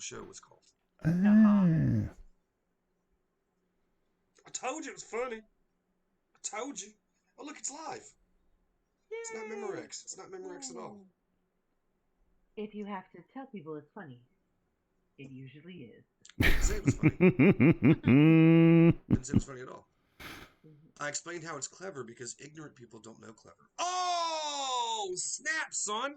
show was called. Uh-huh. I told you it was funny. I told you. Oh, look, it's live. It's not Memorex. It's not Memorex at all. If you have to tell people it's funny, it usually is. Didn't say it was funny. Didn't say it was funny at all. I explained how it's clever because ignorant people don't know clever. Oh, snap, son!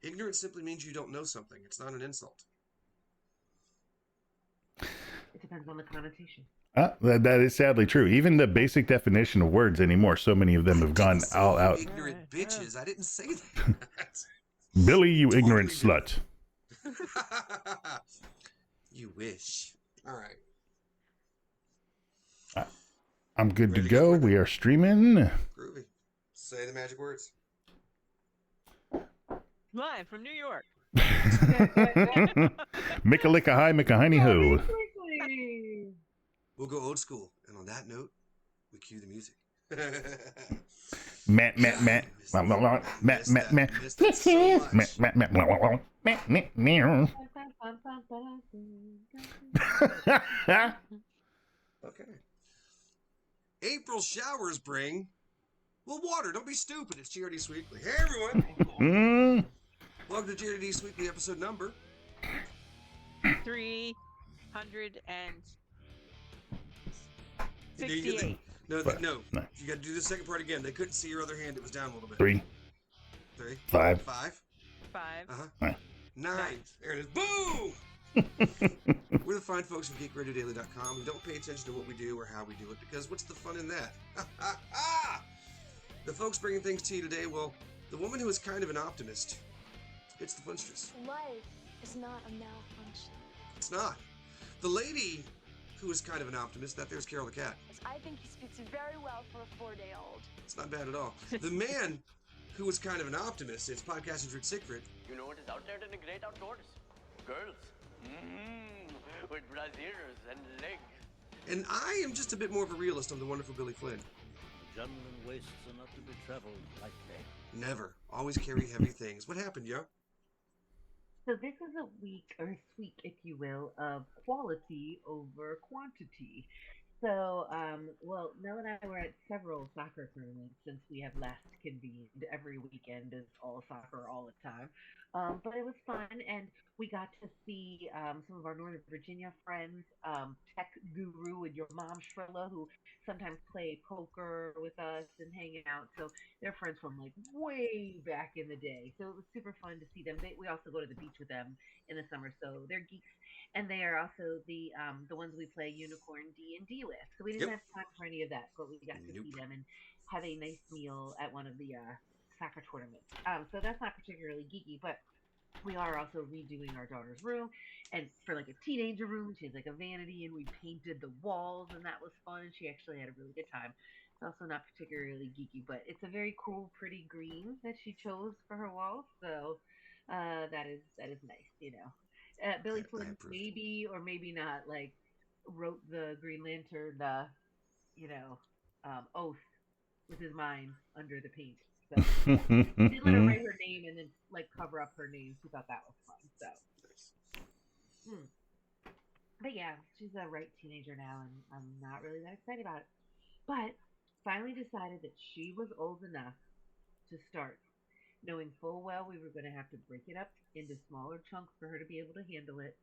Ignorance simply means you don't know something. It's not an insult. It depends on the connotation. That is sadly true. Even the basic definition of words anymore, so many of them have gone all out. Ignorant bitches. I didn't say that. Billy, you ignorant slut. You wish. All right. I'm good to go. We are streaming. Groovy. Say the magic words. Live from New York. Make a lick a high, make a hiney ho. We'll go old school. And on that note, we cue the music. Matt. Okay. April showers bring. Well, water. Don't be stupid. It's GRD Sweekly. Hey, everyone. Welcome to GRD Sweekly episode number 368. No. You got to do the second part again. They couldn't see your other hand. It was down a little bit. 3, 5, 5. 9. There it is. Boom! We're the fine folks from GeekRadioDaily.com who don't pay attention to what we do or how we do it because what's the fun in that? The folks bringing things to you today, well, the woman who is kind of an optimist. It's the funstress. Life is not a malfunction. It's not. The lady who is kind of an optimist, that there's Carol the cat. I think he speaks very well for a 4-day-old. It's not bad at all. The man who is kind of an optimist, it's podcaster's Rick Siegfried. You know what is out there in the great outdoors? Girls. With brassieres and legs. And I am just a bit more of a realist on the wonderful Billy Flynn. Jungle and wastes are not to be traveled lightly. Never. Always carry heavy things. What happened, yo? So this is a week, or week, if you will, of quality over quantity. So, well, Mel and I were at several soccer tournaments since we have last convened. Every weekend is all soccer all the time. But it was fun, and we got to see some of our Northern Virginia friends, Tech Guru and your mom, Shrilla, who sometimes play poker with us and hang out. So they're friends from like way back in the day. So it was super fun to see them. We also go to the beach with them in the summer, so they're geeks, and they are also the ones we play Unicorn D&D with. So we didn't have time for any of that, but we got to see them and have a nice meal at one of the soccer tournaments. So that's not particularly geeky, but we are also redoing our daughter's room, and for like a teenager room, she has like a vanity, and we painted the walls, and that was fun. And she actually had a really good time. It's also not particularly geeky, but it's a very cool, pretty green that she chose for her walls. So that is nice, you know. Billy Flynn maybe or maybe not like wrote the Green Lantern, oath with his mind under the paint. So he didn't let her write her name and then like cover up her name. She thought that was fun. So, but yeah, she's a right teenager now, and I'm not really that excited about it. But finally decided that she was old enough to start, knowing full well we were going to have to break it up into smaller chunks for her to be able to handle it.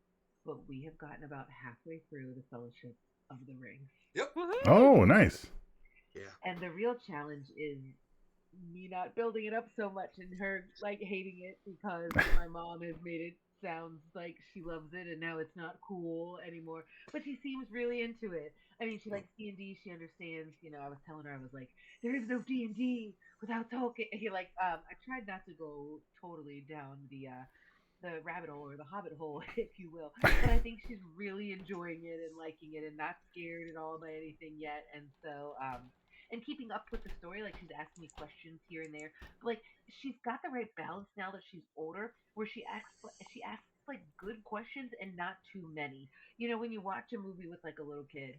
But we have gotten about halfway through the Fellowship of the Ring. Yep. Oh, nice. Yeah. And the real challenge is me not building it up so much and her like hating it because my mom has made it sound like she loves it and now it's not cool anymore. But she seems really into it. I mean, she likes D&D. She understands. You know, I was telling her, I was like, there is no D&D without Tolkien. He like, I tried not to go totally down the rabbit hole or the hobbit hole, if you will. But I think she's really enjoying it and liking it and not scared at all by anything yet. And so, and keeping up with the story, like she's asking me questions here and there. But like she's got the right balance now that she's older, where she asks like good questions and not too many. You know, when you watch a movie with like a little kid,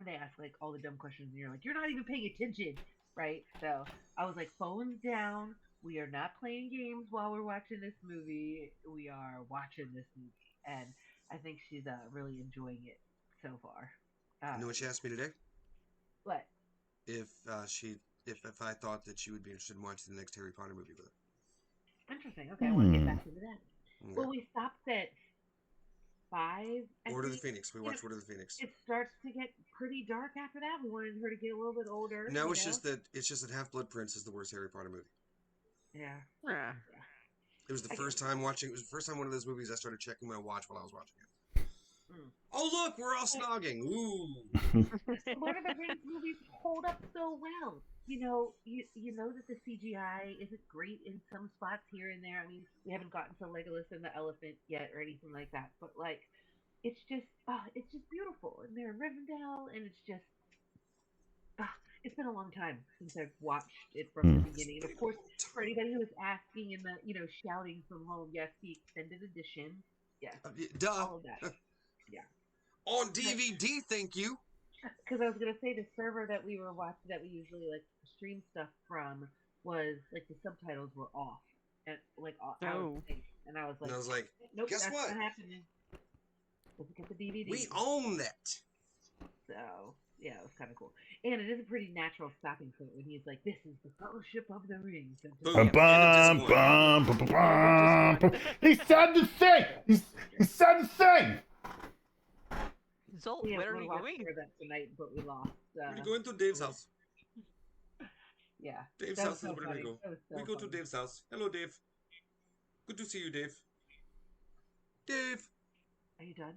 they ask like all the dumb questions, and you're like, you're not even paying attention, right? So I was like, phones down. we are not playing games while we're watching this movie. We are watching this movie, and I think she's really enjoying it so far. You know what she asked me today? But If if I thought that she would be interested in watching the next Harry Potter movie with her. interesting. Okay, I want to get Hmm. back into that. Yeah. Well, we stopped at 5. I Order of the think. Phoenix. We You know, watched Order of the Phoenix. it starts to get pretty dark after that. We wanted her to get a little bit older. No, You it's know? just that Half Blood Prince is the worst Harry Potter movie. Yeah. Ah. It was the I first get time watching. It was the first time one of those movies I started checking my watch while I was watching it. Mm. Oh look, we're all snogging. Ooh. Lord of the Rings movies hold up so well. You know that the CGI isn't great in some spots here and there. I mean, we haven't gotten to Legolas and the elephant yet or anything like that, but like, it's just beautiful. And they're in Rivendell, and it's just, it's been a long time since I've watched it from the Hmm. beginning. And of course, for anybody who is asking and shouting from home, yes, the extended edition, yes, Duh. all of that, yeah. On But DVD, thank you. because I was gonna say the server that we were watching that we usually like stream stuff from was like the subtitles were off and like out of Oh. sync, and I was And like, I was like, nope, guess that's what? not happening. Let's get the DVD. We own that. So yeah, it was kind of cool, and it is a pretty natural stopping point when he's like, "This is the Fellowship of the Ring." Boom. Bum, End of disc bum, one. bum, bum, bum, bum. He said the thing. He said the thing. Zolt, We what are were we watching doing? for that tonight, but we lost. We're going to Dave's house. Yeah, Dave's that was house is so where we funny. go. That was so We go to funny. Dave's house. Hello, Dave. Good to see you, Dave. Dave, Are you done?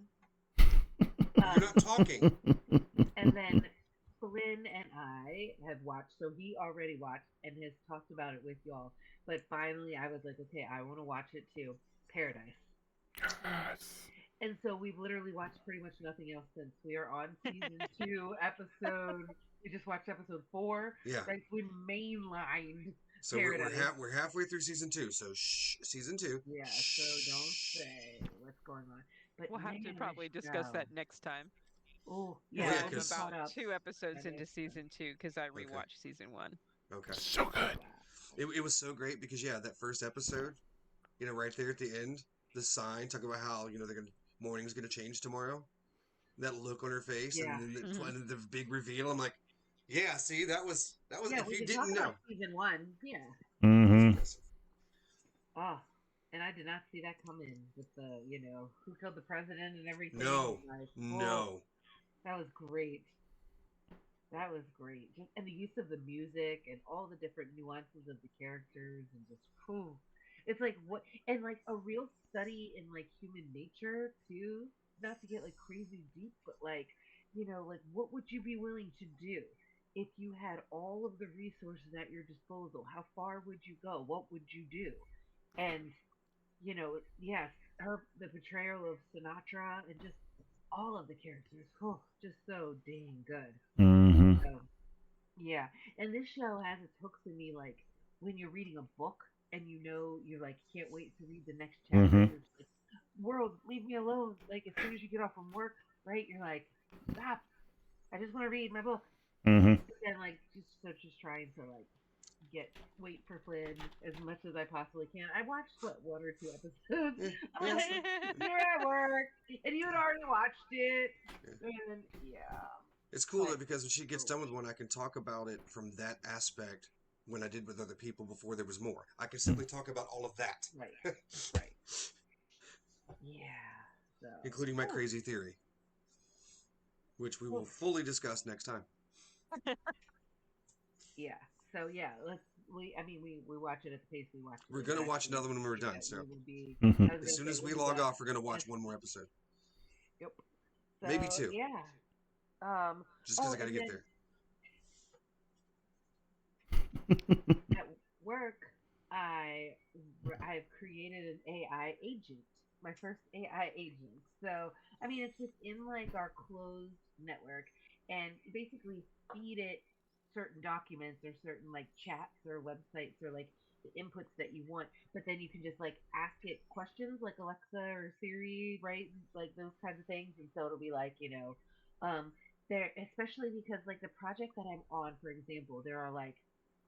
you're not talking. And then Flynn and I have watched, so he already watched and has talked about it with y'all. But finally, I was like, okay, I want to watch it too. Paradise. And so we've literally watched pretty much nothing else since. We are on season 2, episode. We just watched episode 4. Yeah. Right? We mainlined So Paradise. we're halfway through season 2. So shh, season 2. Yeah, so don't say what's going on. But We'll have to man, probably this discuss show. that next time. Oh, Yeah, yeah, I'm 'cause- about caught up. 2 episodes That into is season 2 because I rewatched season 1. Okay. So good. It was so great because that first episode, right there at the end, the sign talking about how they're gonna morning's gonna change tomorrow. That look on her face, Yeah. and then Mhm. and the big reveal. I'm like, yeah, see, that was Yeah, if we you can talk didn't know. about season 1. Yeah. Mm-hmm. Impressive. Oh, and I did not see that coming with the, who killed the president and everything. No, Like, no. that was great. That was great. Just, and the use of the music and all the different nuances of the characters and just, whew. It's like and like a real study in like human nature too. Not to get like crazy deep, but like, like what would you be willing to do if you had all of the resources at your disposal? How far would you go? What would you do? And yes, the portrayal of Sinatra and just all of the characters, just so dang good. Mm-hmm. So yeah, and this show has its hooks in me, like when you're reading a book and you're like can't wait to read the next chapter. Mhm. You're just like, world, leave me alone. Like as soon as you get off from work, right? You're like, stop. I just want to read my book. Mm-hmm. And like just trying to like wait for Flynn as much as I possibly can. I watched what 1 or 2 episodes. Yeah, I'm like, you're at work and you had already watched it, and It's cool But- because when she gets done with one, I can talk about it from that aspect when I did with other people before there was more. I can simply talk about all of that, right, right, yeah. So including my crazy theory, which we will fully discuss next time. yeah. So yeah, we watch it at the pace we watch it. We're gonna Exactly. watch another one when we're done. Yeah, So we will be, Mhm. I was as gonna soon say, as we we'll be log done. off, we're gonna watch one more episode. Yep. Maybe So, 2. Yeah. Just because I gotta and get then there. At work, I've created an AI agent, my first AI agent. So I mean, it's within like our closed network, and you basically feed it certain documents or certain like chats or websites or like the inputs that you want. But then you can just like ask it questions like Alexa or Siri, right? Like those kinds of things, and so it'll be like there, especially because like the project that I'm on, for example, there are like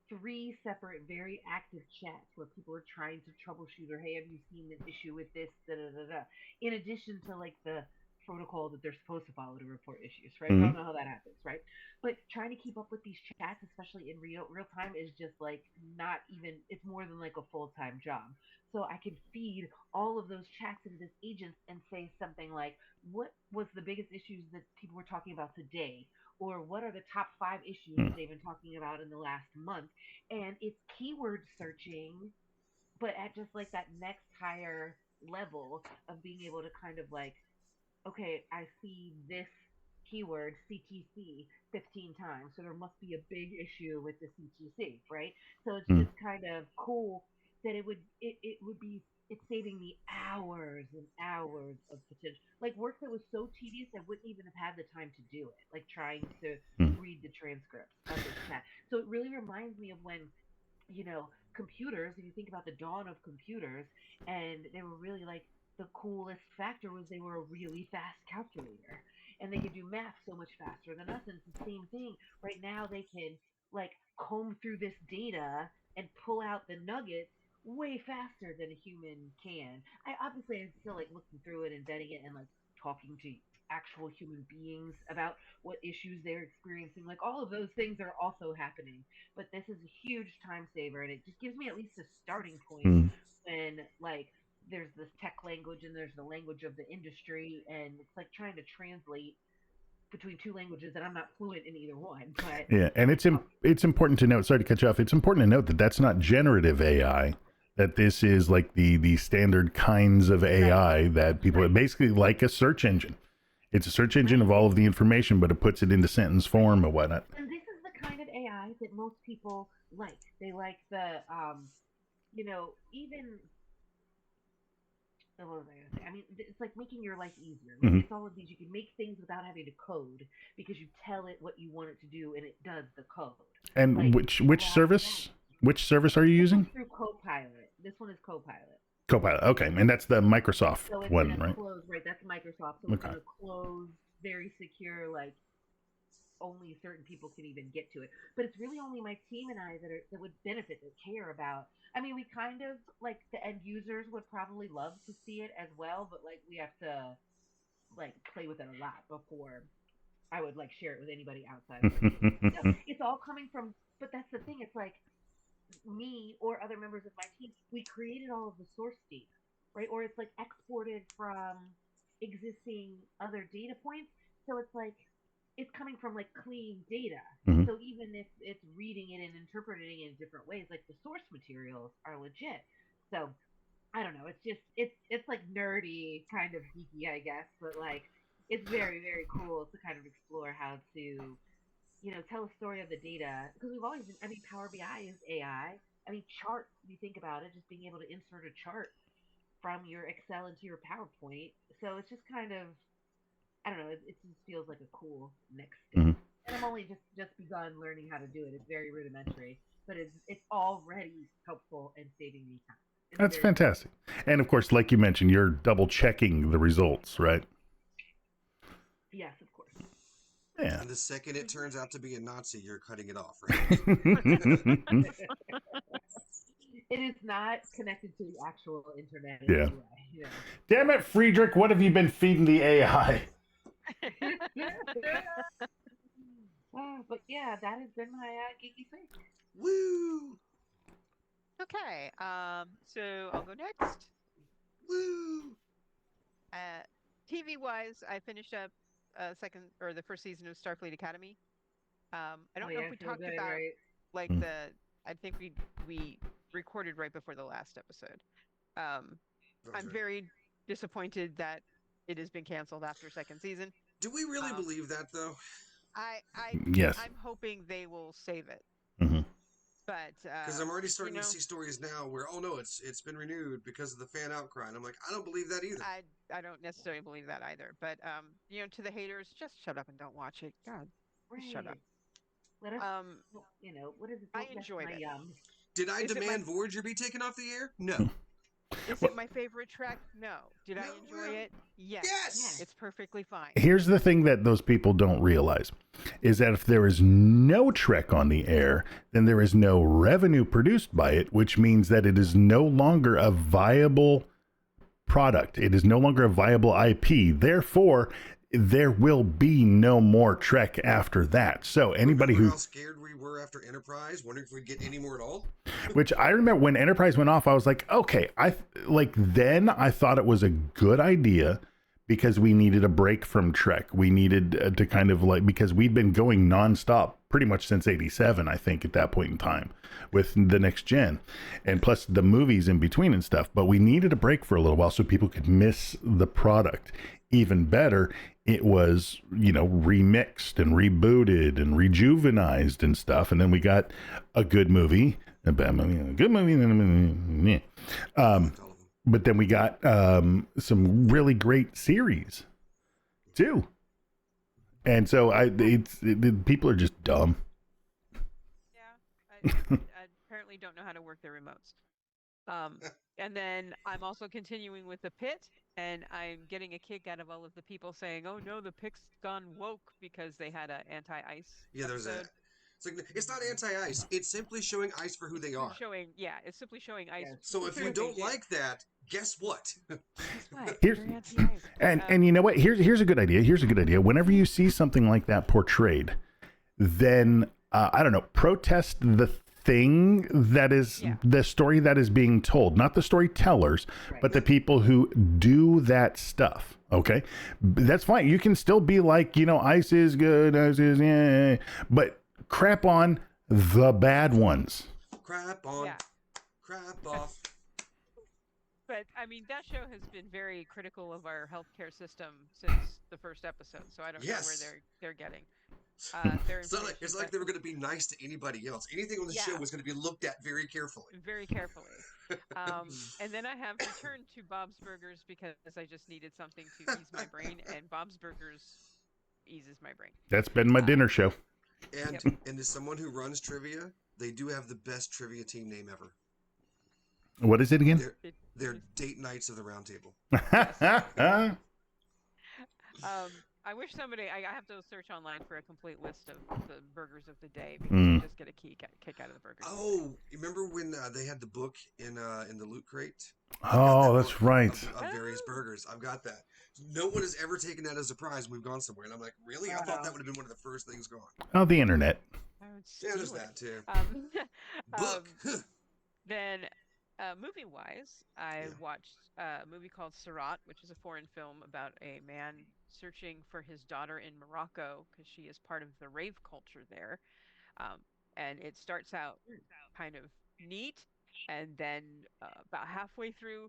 3 separate, very active chats where people are trying to troubleshoot or, hey, have you seen an issue with this? Da, da, da, da. In addition to like the protocol that they're supposed to follow to report issues, right? We all know how that happens, right? But trying to keep up with these chats, especially in real time, is just like not even. It's more than like a full time job. So I can feed all of those chats into this agent and say something like, "What was the biggest issues that people were talking about today?" Or what are the top 5 issues that they've been talking about in the last month? And it's keyword searching, but at just like that next higher level of being able to kind of like, okay, I see this keyword CTC 15 times, so there must be a big issue with the CTC, right? So it's Mm. just kind of cool that it would be it's saving me hours and hours of potential like work that was so tedious I wouldn't even have had the time to do it, like trying to Mm. read the transcripts of this chat. So it really reminds me of when computers, if you think about the dawn of computers, and they were really like the coolest factor was they were a really fast calculator and they could do math so much faster than us. And it's the same thing. Right now, they can like comb through this data and pull out the nuggets way faster than a human can. I obviously am still like looking through it and vetting it and like talking to actual human beings about what issues they're experiencing. Like all of those things are also happening, but this is a huge time saver and it just gives me at least a starting point Mm. when like there's this tech language and there's the language of the industry and it's like trying to translate between 2 languages and I'm not fluent in either one. But Yeah, and it's important to note. Sorry to cut you off. It's important to note that that's not generative AI. That this is like the standard kinds of AI that people basically like a search engine. It's a search engine of all of the information, but it puts it into sentence form or whatnot. and this is the kind of AI that most people like. They like the even what was I gonna say? I mean, it's like making your life easier. Like Mhm. it's all of these. You can make things without having to code because you tell it what you want it to do, and it does the code. And Like which a lot of service? that. Which service are you This using? one's through Copilot. This one is Copilot. Copilot. Okay, and that's the Microsoft So it's in one, a right? closed, right? That's Microsoft. So it's Okay. in a closed, very secure, like only certain people can even get to it. But it's really only my team and I that would benefit, that care about. I mean, we kind of like the end users would probably love to see it as well, but like we have to like play with it a lot before I would like share it with anybody outside of our team. It's all coming from, but that's the thing. It's like me or other members of my team, we created all of the source data, right? Or it's like exported from existing other data points. So it's like it's coming from like clean data. Mhm. So even if it's reading it and interpreting it in different ways, like the source materials are legit. So I don't know. It's just it's like nerdy, kind of geeky, I guess, but like it's very very cool to kind of explore how to tell a story of the data because we've always been. I mean, Power BI is AI. I mean, charts. If you think about it, just being able to insert a chart from your Excel into your PowerPoint. So it's just kind of I don't know. It just feels like a cool next step. Mhm. And I'm only just begun learning how to do it. It's very rudimentary, but it's already helpful and saving me time. In a That's very fantastic. And of course, like you mentioned, you're double checking the results, right? yes, of course. Yeah. And the second it turns out to be a Nazi, you're cutting it off, right? It is not connected to the actual internet in Yeah. any way. Damn it, Friedrich, what have you been feeding the AI? But yeah, that has been my geeky thing. Woo! Okay. So I'll go next. Woo! TV wise, I finished up the first season of Starfleet Academy. I don't know if we So talked good, about right? like Mm. I think we recorded right before the last episode. I'm That's right. very disappointed that it has been canceled after second season. Do we really Um, believe that, though? Yes. I'm hoping they will save it, Mhm. but Because I'm already starting to see stories now where, oh no, it's been renewed because of the fan outcry, and I'm like, I don't believe that either. I don't necessarily believe that either. But to the haters, just shut up and don't watch it. God, just shut up. Right. Let us, what is it? I Don't mess enjoyed my it. yum. Did I Is it my demand Voyager be taken off the air? No. Is it my favorite Trek? No. Did I enjoy it? Yes. Yes! It's perfectly fine. Here's the thing that those people don't realize is that if there is no Trek on the air, then there is no revenue produced by it, which means that it is no longer a viable product. It is no longer a viable IP. Therefore, there will be no more Trek after that. So anybody Remember who how scared we were after Enterprise, wondering if we'd get any more at all? Which I remember when Enterprise went off, I was like, okay, then I thought it was a good idea because we needed a break from Trek. We needed to kind of because we'd been going nonstop pretty much since 87, I think, at that point in time with the next gen and plus the movies in between and stuff. But we needed a break for a little while so people could miss the product. Even better, it was, remixed and rebooted and rejuvenized and stuff. And then we got a good movie, a bad movie, a good movie. But then we got some really great series too. And so people are just dumb. Yeah. I apparently don't know how to work their remotes. And then I'm also continuing with The Pit, and I'm getting a kick out of all of the people saying, "Oh no, the Pit's gone woke" because they had an anti-ice. Yeah, there's episode. it's not anti-ice. It's simply showing ice for who they are. It's simply showing ice. So if you don't like that, guess what? Guess what? Here's- They're anti-ice. And you know what? Here's a good idea. Here's a good idea. Whenever you see something like that portrayed, then I don't know, protest the thing that is the story that is being told, not the storytellers, but the people who do that stuff. Okay, that's fine. You can still be like, ice is good, ice is but crap on the bad ones. Crap on, crap off. But I mean, that show has been very critical of our healthcare system since the first episode, so I don't know where they're getting. It's like they were going to be nice to anybody else. Anything on the show was going to be looked at very carefully. Very carefully. And then I have returned to Bob's Burgers because I just needed something to ease my brain, and Bob's Burgers eases my brain. That's been my dinner show. And as someone who runs trivia, they do have the best trivia team name ever. What is it again? They're Date Nights of the Round Table. I wish somebody. I have to search online for a complete list of the burgers of the day because I just get a kick out of the burgers. Oh, you remember when they had the book in the Loot Crate? Oh, that's right. Of various burgers. I've got that. No one has ever taken that as a prize when we've gone somewhere, and I'm like, really? I thought that would have been one of the first things gone. Oh, the internet. Yeah, there's that too. Book. Then, movie-wise, I watched a movie called Surat, which is a foreign film about a man searching for his daughter in Morocco because she is part of the rave culture there. And it starts out kind of neat, and then about halfway through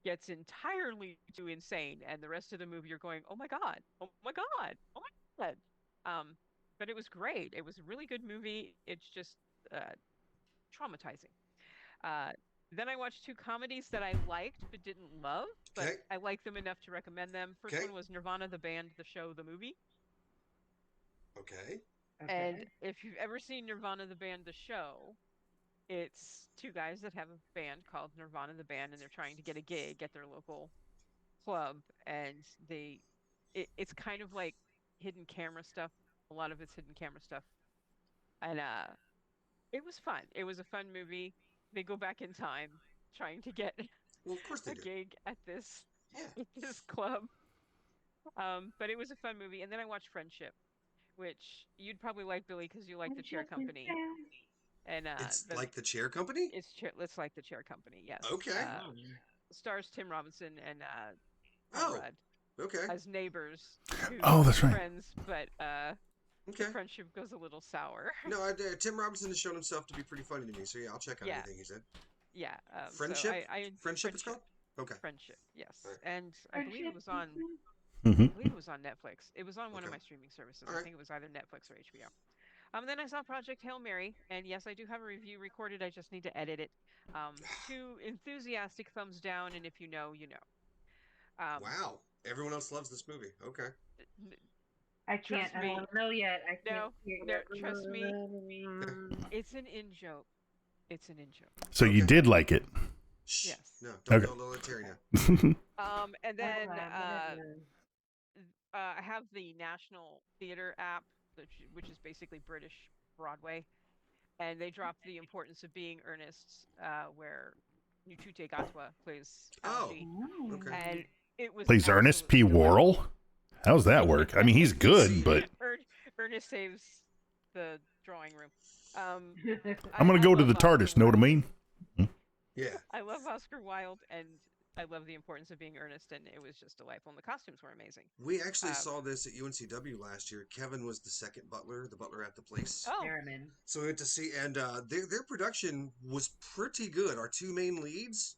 gets entirely too insane, and the rest of the movie you're going, oh my god, oh my god, oh my god. But it was great. It was a really good movie. It's just traumatizing. Then I watched two comedies that I liked but didn't love, but I liked them enough to recommend them. First one was Nirvana the band, the show, the movie. Okay. And if you've ever seen Nirvana the band, the show, it's two guys that have a band called Nirvana the band, and they're trying to get a gig at their local club, and it's kind of like hidden camera stuff. A lot of it's hidden camera stuff, and it was fun. It was a fun movie. They go back in time trying to get a gig at this club. But it was a fun movie. And then I watched Friendship, which you'd probably like, Billy, because you like the Chair Company. And it's like the Chair Company? It's like the Chair Company, yes. Okay. Stars Tim Robinson and okay. as neighbors. That's right. Friends, but the friendship goes a little sour. No, Tim Robinson has shown himself to be pretty funny to me, so I'll check out anything he said. Yeah. Friendship? So Friendship it's called? Okay. Friendship, yes. Right. And I believe it was on Netflix. It was on one of my streaming services. I think it was either Netflix or HBO. Then I saw Project Hail Mary, and yes, I do have a review recorded. I just need to edit it. 2 enthusiastic thumbs down, and if you know, you know. Wow. Everyone else loves this movie. Okay. I can't. I don't know yet. I can't. No, trust me. It's an in-joke. It's an in-joke. So you did like it? Shh. Yes. No, don't Okay. go Lola Terry now. And then Well, I have the National Theatre app, which is basically British Broadway, and they dropped the importance of being earnest, where Nutute Gatwa plays Oh, Algie, okay. and it was Plays Ernest P. absolutely Worrell. How's that work? I mean, he's good, See, but Ernest saves the drawing room. Um, I'm gonna I go to love the Oscar TARDIS. Know what I Wilde. mean? Yeah. I love Oscar Wilde, and I love the importance of being earnest, and it was just delightful. And the costumes were amazing. We actually Um, saw this at UNCW last year. Kevin was the second butler, the butler at the place. Oh, Merriman. So we went to see, and their production was pretty good. Our two main leads,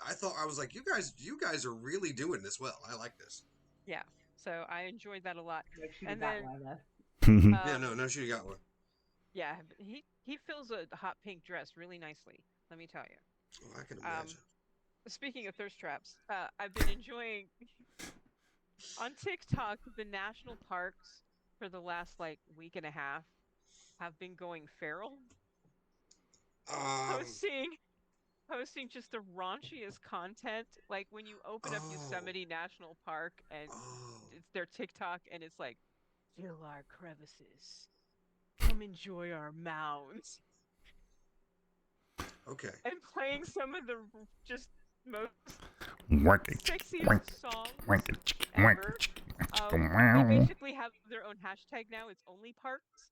I thought, I was like, you guys are really doing this well. I like this. yeah. So I enjoyed that a lot. Like she And got then, Lila. Yeah, no, she got one. yeah, he fills a hot pink dress really nicely. Let me tell you. Oh, I can imagine. Speaking of thirst traps, I've been enjoying on TikTok the national parks for the last like week and a half have been going feral. Posting just the raunchiest content. Like when you open up Oh. Yosemite National Park and Oh, it's their TikTok and it's like, fill our crevices. Come enjoy our mounds. okay. And playing some of the just most Wank it, sexiest wank it, songs wank it, ever. They wank it. basically have their own hashtag now. It's only parks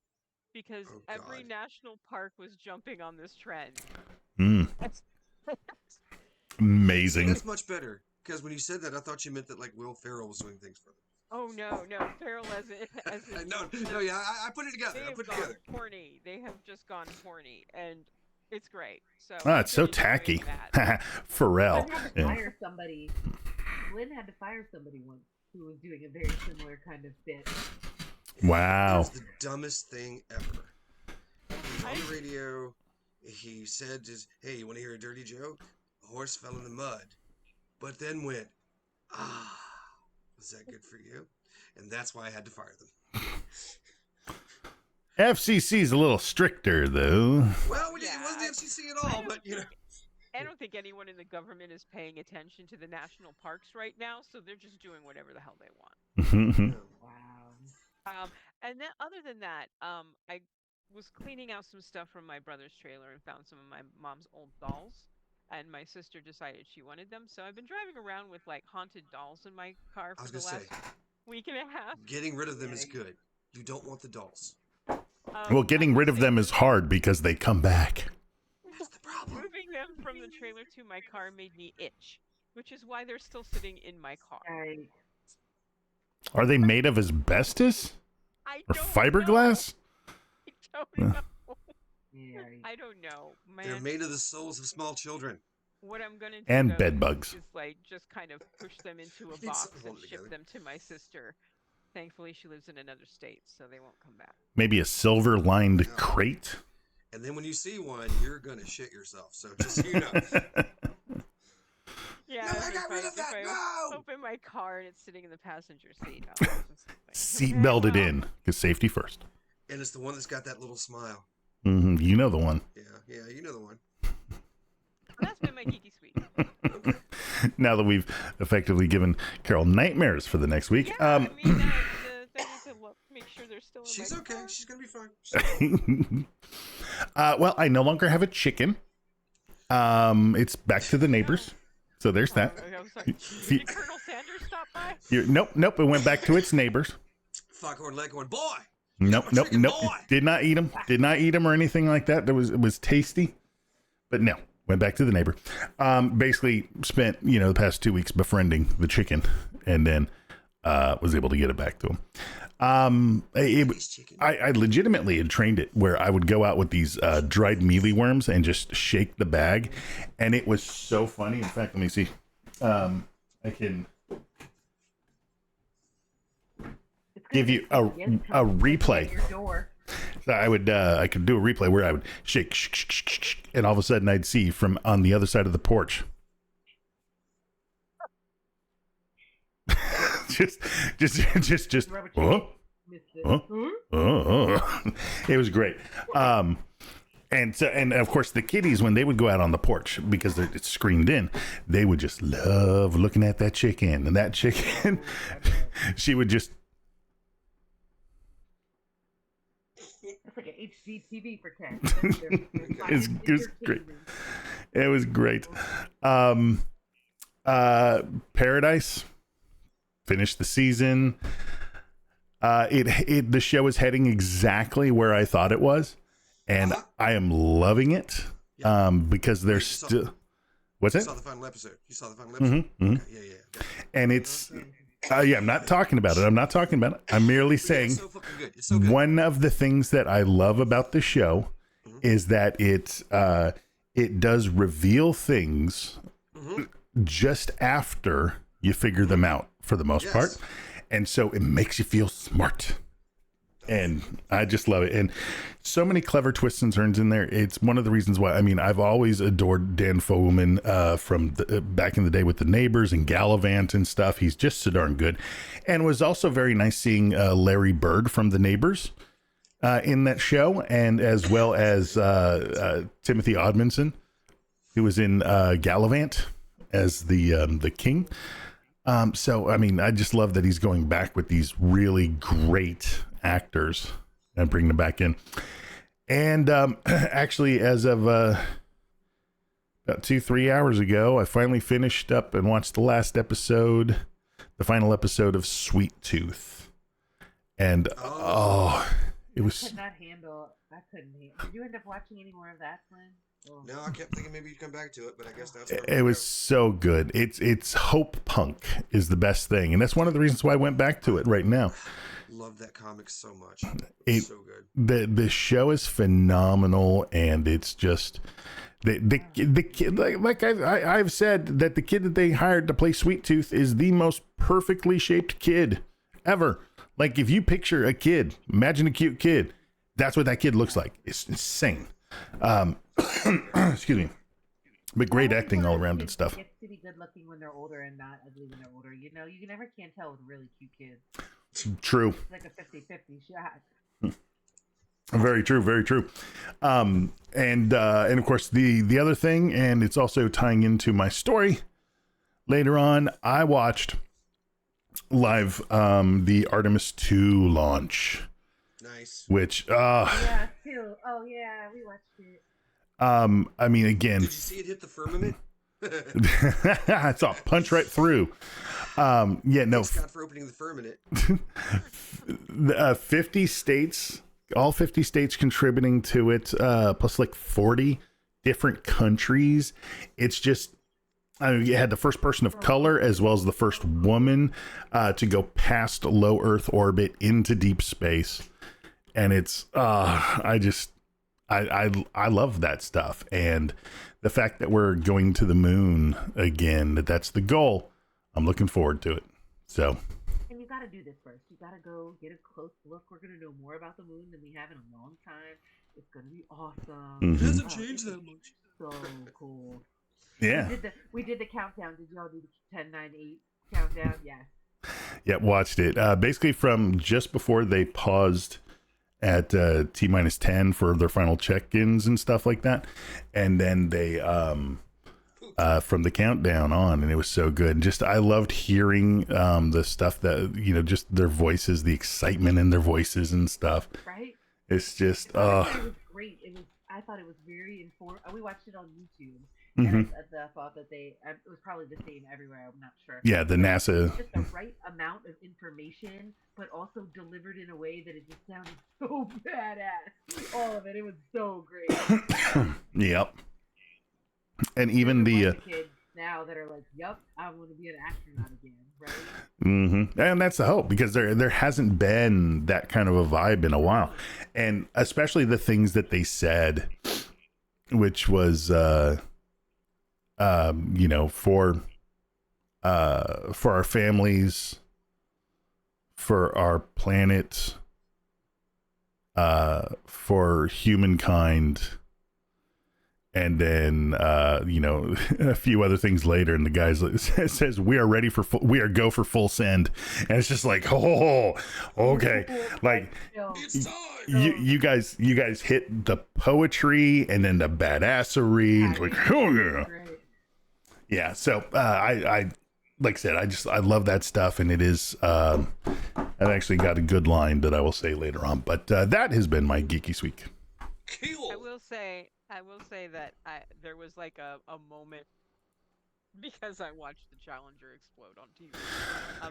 because Oh, every God. national park was jumping on this trend. Mm, amazing. That's much better. Because when you said that, I thought you meant that like Will Ferrell was doing things for them. Oh no, feral as in no, yeah, I put it together. they I have put it gone together. horny. They have just gone horny, and it's great. So Ah, I've it's so been enjoying tacky. that. Pharrell. Lynn had to Yeah. fire somebody. Lynn had to fire somebody once who was doing a very similar kind of bit. It Wow. was the dumbest thing ever. He was on the radio. He said, "Hey, you want to hear a dirty joke? A horse fell in the mud, but then went, ah, was that good for you?" And that's why I had to fire them. FCC's a little stricter, though. Well, Yeah, it wasn't the FCC at all, but you know. I don't think anyone in the government is paying attention to the national parks right now, so they're just doing whatever the hell they want. Wow. And then other than that, I was cleaning out some stuff from my brother's trailer and found some of my mom's old dolls. And my sister decided she wanted them, so I've been driving around with like haunted dolls in my car I for was the gonna last say, week and a half. getting rid of them is good. You don't want the dolls. Well, getting I will rid of say them is hard because they come back. That's the problem. moving them from the trailer to my car made me itch, which is why they're still sitting in my car. Right. Are they made of asbestos I or don't fiberglass? Know. I don't know. Yeah. I don't know, man. They're made of the souls of small children. What I'm gonna do And though, bed bugs. is like just kind of push them into a It's box all and ship together. them to my sister. Thankfully, she lives in another state, so they won't come back. Maybe a silver-lined No. crate? And then when you see one, you're gonna shit yourself. So just so you know. Yeah, No, I if got rid of if that, I no! open my car and it's sitting in the passenger seat. I'll do something. Seat belted in, because safety first. And it's the one that's got that little smile. You know the one. Yeah, you know the one. That's been my geeky sweet. Now that we've effectively given Carol nightmares for the next week. Yeah, I mean, they need to make sure they're still in She's my okay. car. She's gonna be fine. Well, I no longer have a chicken. It's back to the neighbors. So there's that. I'm sorry. Fe- Did Colonel Sanders stop by? Nope. It went back to its neighbors. Foghorn Leghorn, boy. Nope. chicken, boy. Did not eat them or anything like that. It was tasty, but no, went back to the neighbor. Basically spent the past 2 weeks befriending the chicken, and then was able to get it back to him. Nice chicken. I legitimately had trained it where I would go out with these dried mealyworms and just shake the bag, and it was so funny. In fact, let me see. I can give you a replay. Your door. So I could do a replay where I would shake, and all of a sudden I'd see from on the other side of the porch. just. Oh. Mr. It was great. And of course the kiddies, when they would go out on the porch because it's screened in, they would just love looking at that chicken, and that chicken, she would just. It's like an HD TV for cats. It was great. It was great. Paradise finished the season. The show is heading exactly where I thought it was, and I am loving it. Because there's still. What's it? You saw the final episode. Okay, yeah. And it's. I'm not talking about it. I'm merely saying It's so fucking good. It's so good. one of the things that I love about the show is that it does reveal things just after you figure them out for the most part. And so it makes you feel smart. And I just love it. And so many clever twists and turns in there. It's one of the reasons why, I mean, I've always adored Dan Fogelman from back in the day with The Neighbors and Gallivant and stuff. He's just so darn good. And it was also very nice seeing Larry Bird from The Neighbors in that show, and as well as Timothy Odmanson, who was in Gallivant as the king. So, I mean, I just love that he's going back with these really great actors and bringing them back in. And actually, as of about 2-3 hours ago, I finally finished up and watched the last episode, the final episode of Sweet Tooth. And it was. I couldn't handle. Did you end up watching any more of that, Flynn? Oh. No, I kept thinking maybe you'd come back to it, but I guess that's. It was so good. It's hope punk is the best thing, and that's one of the reasons why I went back to it right now. Love that comic so much. It's so good. The show is phenomenal, and it's just the kid. Like I've said, that the kid that they hired to play Sweet Tooth is the most perfectly shaped kid ever. Like, if you picture a kid, imagine a cute kid. That's what that kid looks like. It's insane. Excuse me. But great acting all around and stuff. Gets to be good looking when they're older and not ugly when they're older. You know, you never can tell with really cute kids. True. It's like a 50-50 shot. Very true. Very true. And of course the other thing, and it's also tying into my story later on, I watched live the Artemis 2 launch. Nice. Which yeah, too. Oh yeah, we watched it. I mean, again, did you see it hit the firmament? I saw it punch right through. Yeah, no. Thanks God for opening the firmament. 50 states, all 50 states contributing to it, plus like 40 different countries. It's just, I mean, you had the first person of color as well as the first woman to go past low Earth orbit into deep space. And it's, I love that stuff. And the fact that we're going to the moon again, that's the goal. I'm looking forward to it. So. And you got to do this first. You got to go get a close look. We're going to know more about the moon than we have in a long time. It's going to be awesome. Mm-hmm. It hasn't changed that much. So cool. Yeah. We did the countdown. Did y'all do the 10, 9, 8 countdown? Yes. Yeah, watched it. Basically from just before they paused at T minus 10 for their final check-ins and stuff like that, and then they from the countdown on, and it was so good. Just I loved hearing the stuff that, you know, just their voices, the excitement in their voices and stuff. Right. It's just it was great. I thought it was very informative. We watched it on YouTube. Mm-hmm. And I thought that it was probably the same everywhere. I'm not sure. Yeah, the NASA. Just the right amount of information, but also delivered in a way that it just sounded so badass. All of it. It was so great. Yep. And even the kids now that are like, "Yep, I want to be an astronaut again," right? Mm-hmm. And that's the hope, because there hasn't been that kind of a vibe in a while, and especially the things that they said, which was, you know, for our families, for our planet, for humankind, And then, a few other things later, and the guy says, "We are ready for we are go for full send," and it's just like, oh, okay, like It's time. you guys hit the poetry and then the badassery, and like, oh yeah, yeah. So I like I said, I love that stuff, and it is. I've actually got a good line that I will say later on, but that has been my Geeky Week. Cool. I will say that there was like a moment because I watched the Challenger explode on TV.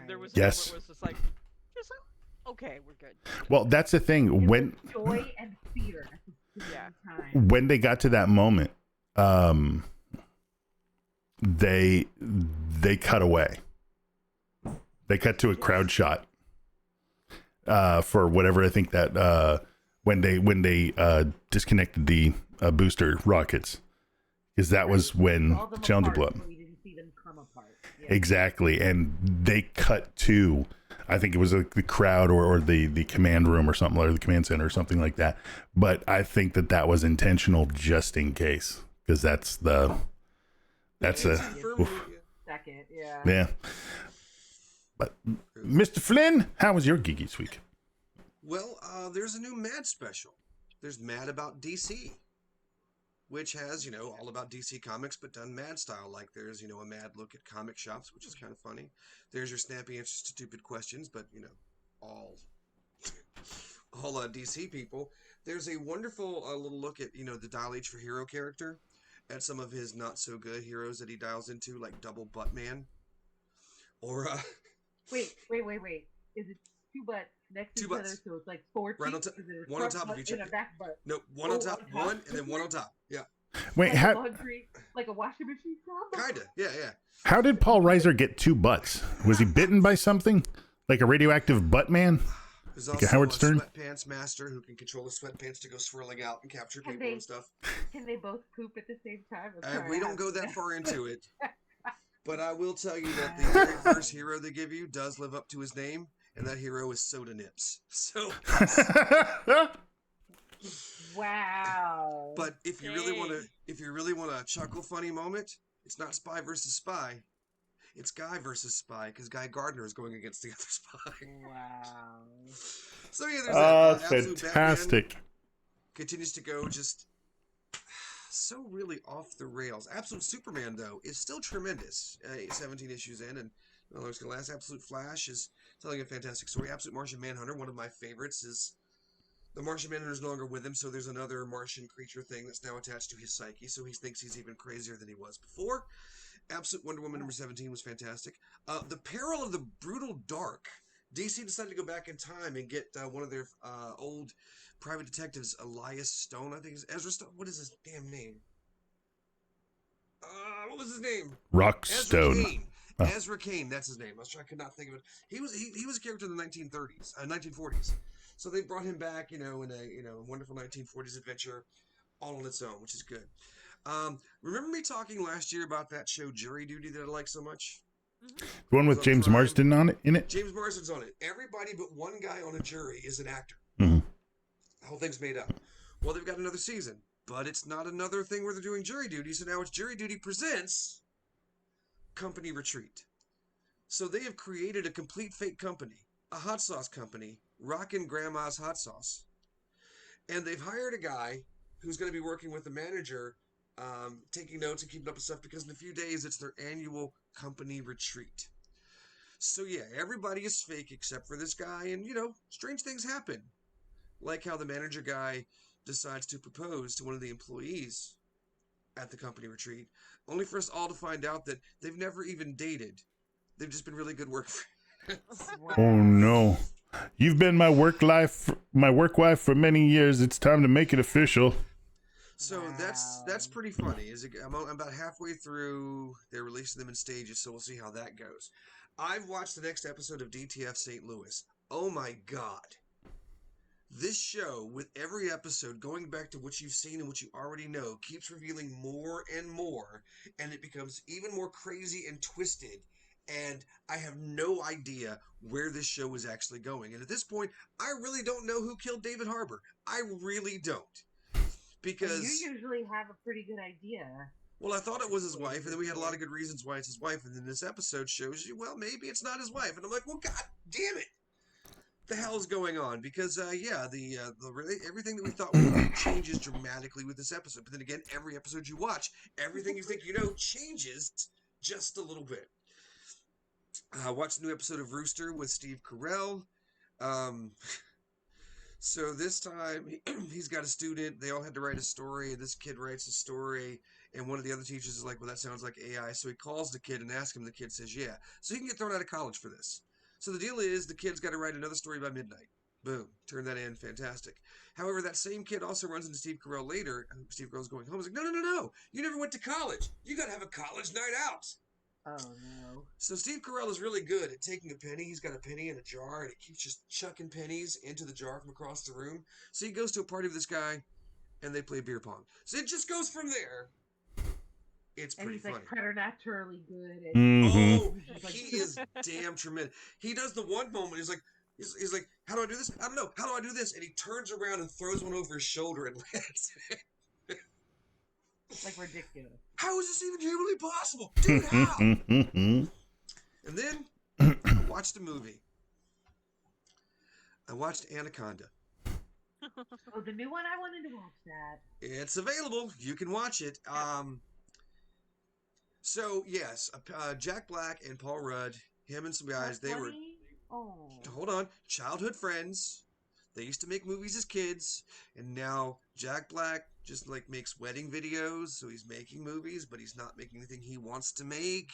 There was a moment where it's just like, okay, we're good. Well, that's the thing. When joy and fear. Yeah. When they got to that moment, they cut away. They cut to a crowd shot for whatever I think that when they disconnected the booster rockets, because that was when Challenger blew up. We didn't see them come apart. Yeah. Exactly, and they cut to, I think it was like the crowd or the command room or something, or the command center or something like that. But I think that was intentional, just in case, because that's a second, yeah. Yeah. But Mr. Flynn, how was your Geeky Week? Well, there's a new Mad special. There's Mad About DC, which has, all about DC Comics, but done Mad style. Like there's, a mad look at comic shops, which is kind of funny. There's your snappy answers to stupid questions, but, all DC people. There's a wonderful little look at, the Dial H for Hero character, at some of his not so good heroes that he dials into, like Double Buttman. Or, Wait. Is it two butts next to each other, so it's like four right teeth? One on top of each other. Back butt? No, one on top, one, and then one on top. Yeah. Wait, like laundry, like a washing machine combo? Kinda, yeah. How did Paul Reiser get two butts? Was he bitten by something? Like a radioactive butt man? There's like also a Howard Stern? Sweatpants master who can control the sweatpants to go swirling out and capture people and stuff. Can they both poop at the same time? We don't go that far into it. But I will tell you that the very first hero they give you does live up to his name, and that hero is Soda Nips. So, wow. But if you really want a chuckle funny moment, it's not Spy versus Spy. It's Guy versus Spy, because Guy Gardner is going against the other Spy. Wow. So yeah, there's that. Fantastic. Batman continues to go just so really off the rails. Absolute Superman, though, is still tremendous. 17 issues in, and it's going to last. Absolute Flash is telling a fantastic story. Absolute Martian Manhunter, one of my favorites, is the Martian Manhunter is no longer with him, so there's another Martian creature thing that's now attached to his psyche, so he thinks he's even crazier than he was before. Absolute Wonder Woman number 17 was fantastic. The Peril of the Brutal Dark. DC decided to go back in time and get one of their old private detectives, Elias Stone, I think is Ezra Stone. What is his damn name? What was his name? Rock Ezra Stone. Kane. Oh. Ezra Kane, that's his name. I could not think of it. He was a character in the 1940s. So they brought him back, in a wonderful 1940s adventure, all on its own, which is good. Remember me talking last year about that show Jury Duty that I like so much? The one with James Marsden in it? James Marsden's on it. Everybody but one guy on a jury is an actor. Mm-hmm. The whole thing's made up. Well, they've got another season, but it's not another thing where they're doing jury duty, so now it's Jury Duty presents Company Retreat. So they have created a complete fake company, a hot sauce company, Rockin' Grandma's Hot Sauce. And they've hired a guy who's going to be working with the manager, taking notes and keeping up with stuff, because in a few days it's their annual company retreat. So yeah, everybody is fake except for this guy, and strange things happen. Like how the manager guy decides to propose to one of the employees at the company retreat, only for us all to find out that they've never even dated. They've just been really good work friends. Oh no. You've been my work wife for many years. It's time to make it official. So that's pretty funny. I'm about halfway through. They're releasing them in stages, so we'll see how that goes. I've watched the next episode of DTF St. Louis. Oh my God. This show, with every episode, going back to what you've seen and what you already know, keeps revealing more and more, and it becomes even more crazy and twisted, and I have no idea where this show is actually going. And at this point, I really don't know who killed David Harbour. I really don't. because you usually have a pretty good idea. well, I thought it was his wife, and then we had a lot of good reasons why it's his wife, and then this episode shows you, well, maybe it's not his wife, and I'm like, well, god damn it, the hell is going on? Because everything that we thought we knew changes dramatically with this episode. But then again, every episode you watch, everything you think you know changes just a little bit. Watched a new episode of Rooster with Steve Carell. So this time, he's got a student. They all had to write a story, and this kid writes a story, and one of the other teachers is like, well, that sounds like AI. So he calls the kid and asks him. The kid says, yeah. So he can get thrown out of college for this. So the deal is the kid's got to write another story by midnight. Boom. Turn that in. Fantastic. However, that same kid also runs into Steve Carell later. Steve Carell's going home. He's like, no. You never went to college. You got to have a college night out. Oh, no. So Steve Carell is really good at taking a penny. He's got a penny in a jar, and he keeps just chucking pennies into the jar from across the room. So he goes to a party with this guy, and they play beer pong. So it just goes from there. It's pretty funny. Like preternaturally good. At Oh, he is damn tremendous. He does the one moment. He's like, how do I do this? I don't know. How do I do this? And he turns around and throws one over his shoulder and lands it. Like ridiculous. How is this even humanly possible? Dude, how? And then I watched a movie. I watched Anaconda. Oh, the new one? I wanted to watch that. It's available. You can watch it. So, yes, Jack Black and Paul Rudd, him and some guys, they were, hold on, childhood friends. They used to make movies as kids, and now Jack Black just like makes wedding videos, so he's making movies, but he's not making anything he wants to make.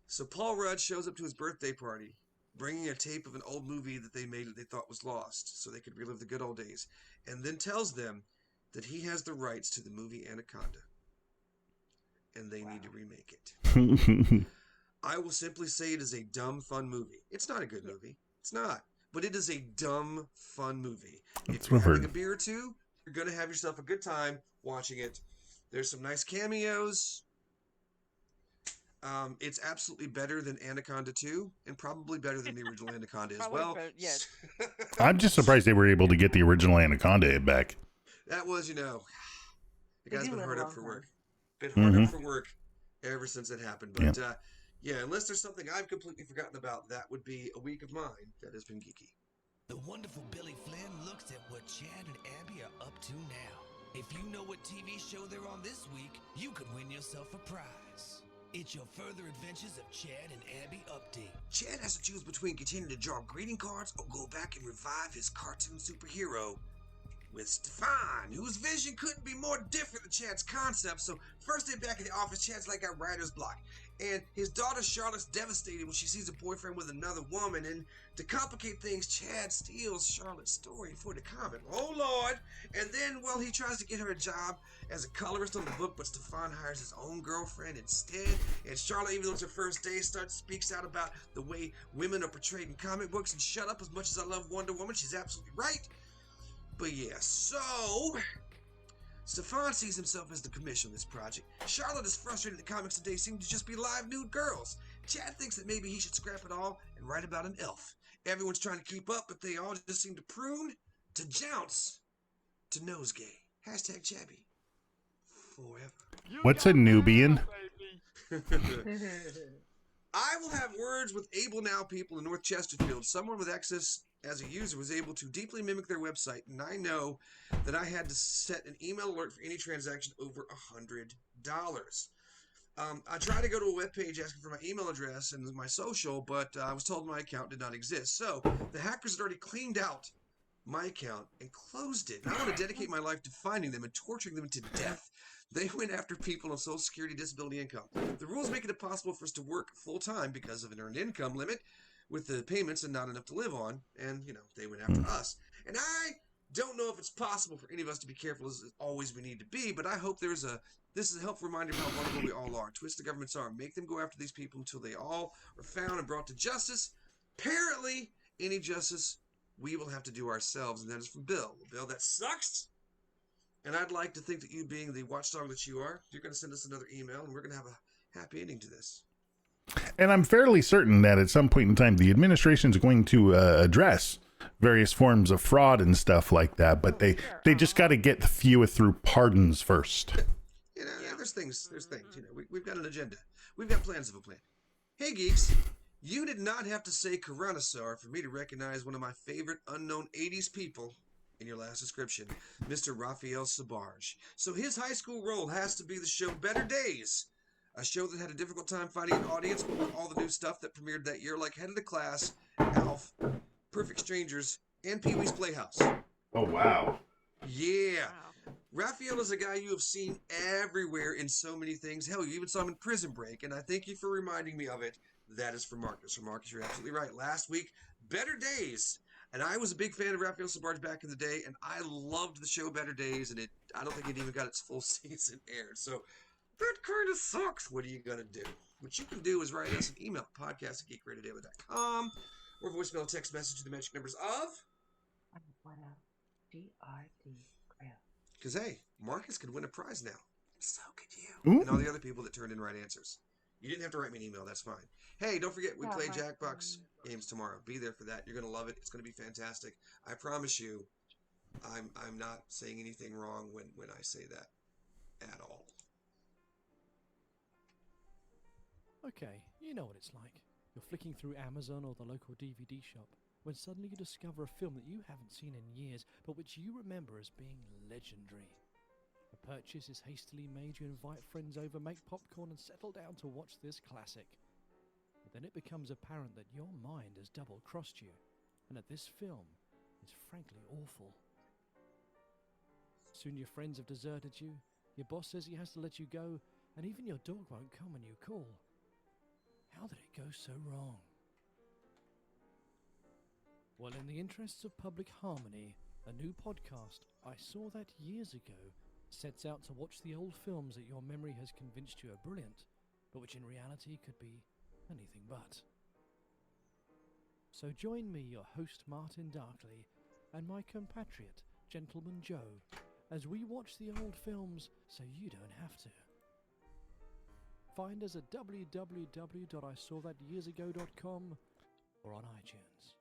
So Paul Rudd shows up to his birthday party, bringing a tape of an old movie that they made that they thought was lost, so they could relive the good old days, and then tells them that he has the rights to the movie Anaconda, and they need to remake it. I will simply say it is a dumb, fun movie. It's not a good movie. It's not. But it is a dumb, fun movie. If you're having a beer or two, you're going to have yourself a good time watching it. There's some nice cameos. It's absolutely better than Anaconda 2, and probably better than the original Anaconda as well. Yes. I'm just surprised they were able to get the original Anaconda back. That was, the guy's been hard up for work. Been hard up for work ever since it happened. But, yeah, unless there's something I've completely forgotten about, that would be a week of mine that has been geeky. The wonderful Billy Flynn looks at what Chad and Abby are up to now. If you know what TV show they're on this week, you could win yourself a prize. It's your further adventures of Chad and Abby update. Chad has to choose between continuing to draw greeting cards or go back and revive his cartoon superhero with Stefan, whose vision couldn't be more different than Chad's concept. So first day back at the office, Chad's like got writer's block. And his daughter Charlotte's devastated when she sees a boyfriend with another woman. And to complicate things, Chad steals Charlotte's story for the comic. Oh, Lord. And then, well, he tries to get her a job as a colorist on the book, but Stefan hires his own girlfriend instead. And Charlotte, even though it's her first day, speaks out about the way women are portrayed in comic books. And shut up, as much as I love Wonder Woman, she's absolutely right. But yeah, so Stefan sees himself as the commissioner of this project. Charlotte is frustrated that comics today seem to just be live nude girls. Chad thinks that maybe he should scrap it all and write about an elf. Everyone's trying to keep up, but they all just seem to prune, to jounce, to nosegay. Hashtag Chabby. Forever. What's a Nubian? I will have words with able now people in North Chesterfield. Someone with access as a user was able to deeply mimic their website, and I know that I had to set an email alert for any transaction over $100. I tried to go to a webpage asking for my email address and my social, but I was told my account did not exist. So the hackers had already cleaned out my account and closed it. And I want to dedicate my life to finding them and torturing them to death. They went after people on Social Security disability income. The rules make it impossible for us to work full-time because of an earned income limit with the payments and not enough to live on. And, they went after us. And I don't know if it's possible for any of us to be careful as always we need to be, but I hope this is a helpful reminder of how vulnerable we all are. Twist the government's arm. Make them go after these people until they all are found and brought to justice. Apparently, any justice we will have to do ourselves, and that is from Bill. Bill, that sucks. And I'd like to think that you, being the watchdog that you are, you're going to send us another email, and we're going to have a happy ending to this. And I'm fairly certain that at some point in time, the administration is going to address various forms of fraud and stuff like that, but they just got to get through pardons first. You know, there's things. You know, we've got an agenda. We've got plans of a plan. Hey, geeks, you did not have to say Karanosar for me to recognize one of my favorite unknown 80s people in your last description, Mr. Raphael Sabarge. So his high school role has to be the show Better Days, a show that had a difficult time finding an audience with all the new stuff that premiered that year, like Head of the Class, Alf, Perfect Strangers, and Pee-wee's Playhouse. Oh, wow. Yeah. Wow. Raphael is a guy you have seen everywhere in so many things. Hell, you even saw him in Prison Break, and I thank you for reminding me of it. That is for Marcus. For Marcus, you're absolutely right. Last week, Better Days. And I was a big fan of Raphael Sabarge back in the day, and I loved the show Better Days, and I don't think it even got its full season aired. So that kind of sucks. What are you going to do? What you can do is write us an email, podcast@geekradiodaily.com, or voicemail text message to the magic numbers of... What up? GRD. Because, hey, Marcus could win a prize now. So could you. Ooh. And all the other people that turned in right answers. You didn't have to write me an email. That's fine. Hey, don't forget, we play Jackbox games tomorrow. Be there for that. You're going to love it. It's going to be fantastic. I promise you, I'm not saying anything wrong when I say that at all. Okay, you know what it's like. You're flicking through Amazon or the local DVD shop when suddenly you discover a film that you haven't seen in years, but which you remember as being legendary. The purchase is hastily made, you invite friends over, make popcorn and settle down to watch this classic. But then it becomes apparent that your mind has double-crossed you, and that this film is frankly awful. Soon your friends have deserted you, your boss says he has to let you go, and even your dog won't come when you call. How did it go so wrong? Well, in the interests of public harmony, a new podcast, I Saw That Years Ago, sets out to watch the old films that your memory has convinced you are brilliant, but which in reality could be anything but. So join me, your host Martin Darkley, and my compatriot, Gentleman Joe, as we watch the old films so you don't have to. Find us at www.isawthatyearsago.com or on iTunes.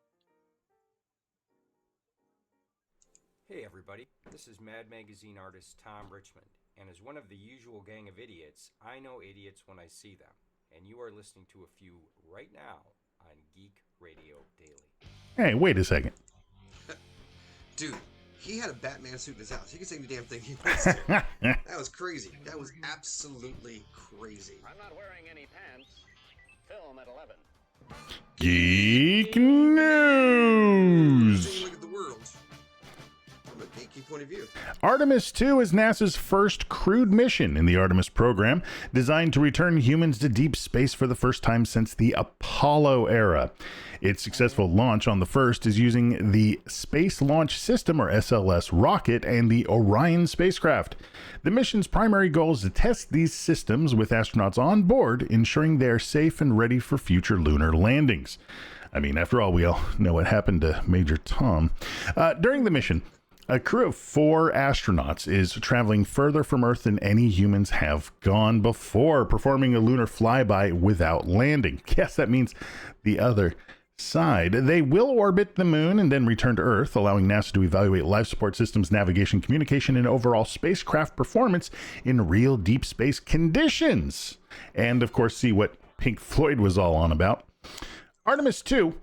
Hey everybody, this is Mad Magazine artist Tom Richmond, and as one of the usual gang of idiots, I know idiots when I see them, and you are listening to a few right now on Geek Radio Daily. Hey, wait a second. Dude, he had a Batman suit in his house. He could say the damn thing he wants to. That was crazy. That was absolutely crazy. I'm not wearing any pants. Film at 11. Geek News! Taking a look at the world from a geeky point of view. Artemis 2 is NASA's first crewed mission in the Artemis program, designed to return humans to deep space for the first time since the Apollo era. Its successful launch on the first is using the Space Launch System, or SLS, rocket and the Orion spacecraft. The mission's primary goal is to test these systems with astronauts on board, ensuring they are safe and ready for future lunar landings. I mean, after all, we all know what happened to Major Tom. During the mission, a crew of 4 astronauts is traveling further from Earth than any humans have gone before, performing a lunar flyby without landing. Yes, that means the other side. They will orbit the moon and then return to Earth, allowing NASA to evaluate life support systems, navigation, communication, and overall spacecraft performance in real deep space conditions. And, of course, see what Pink Floyd was all on about. Artemis 2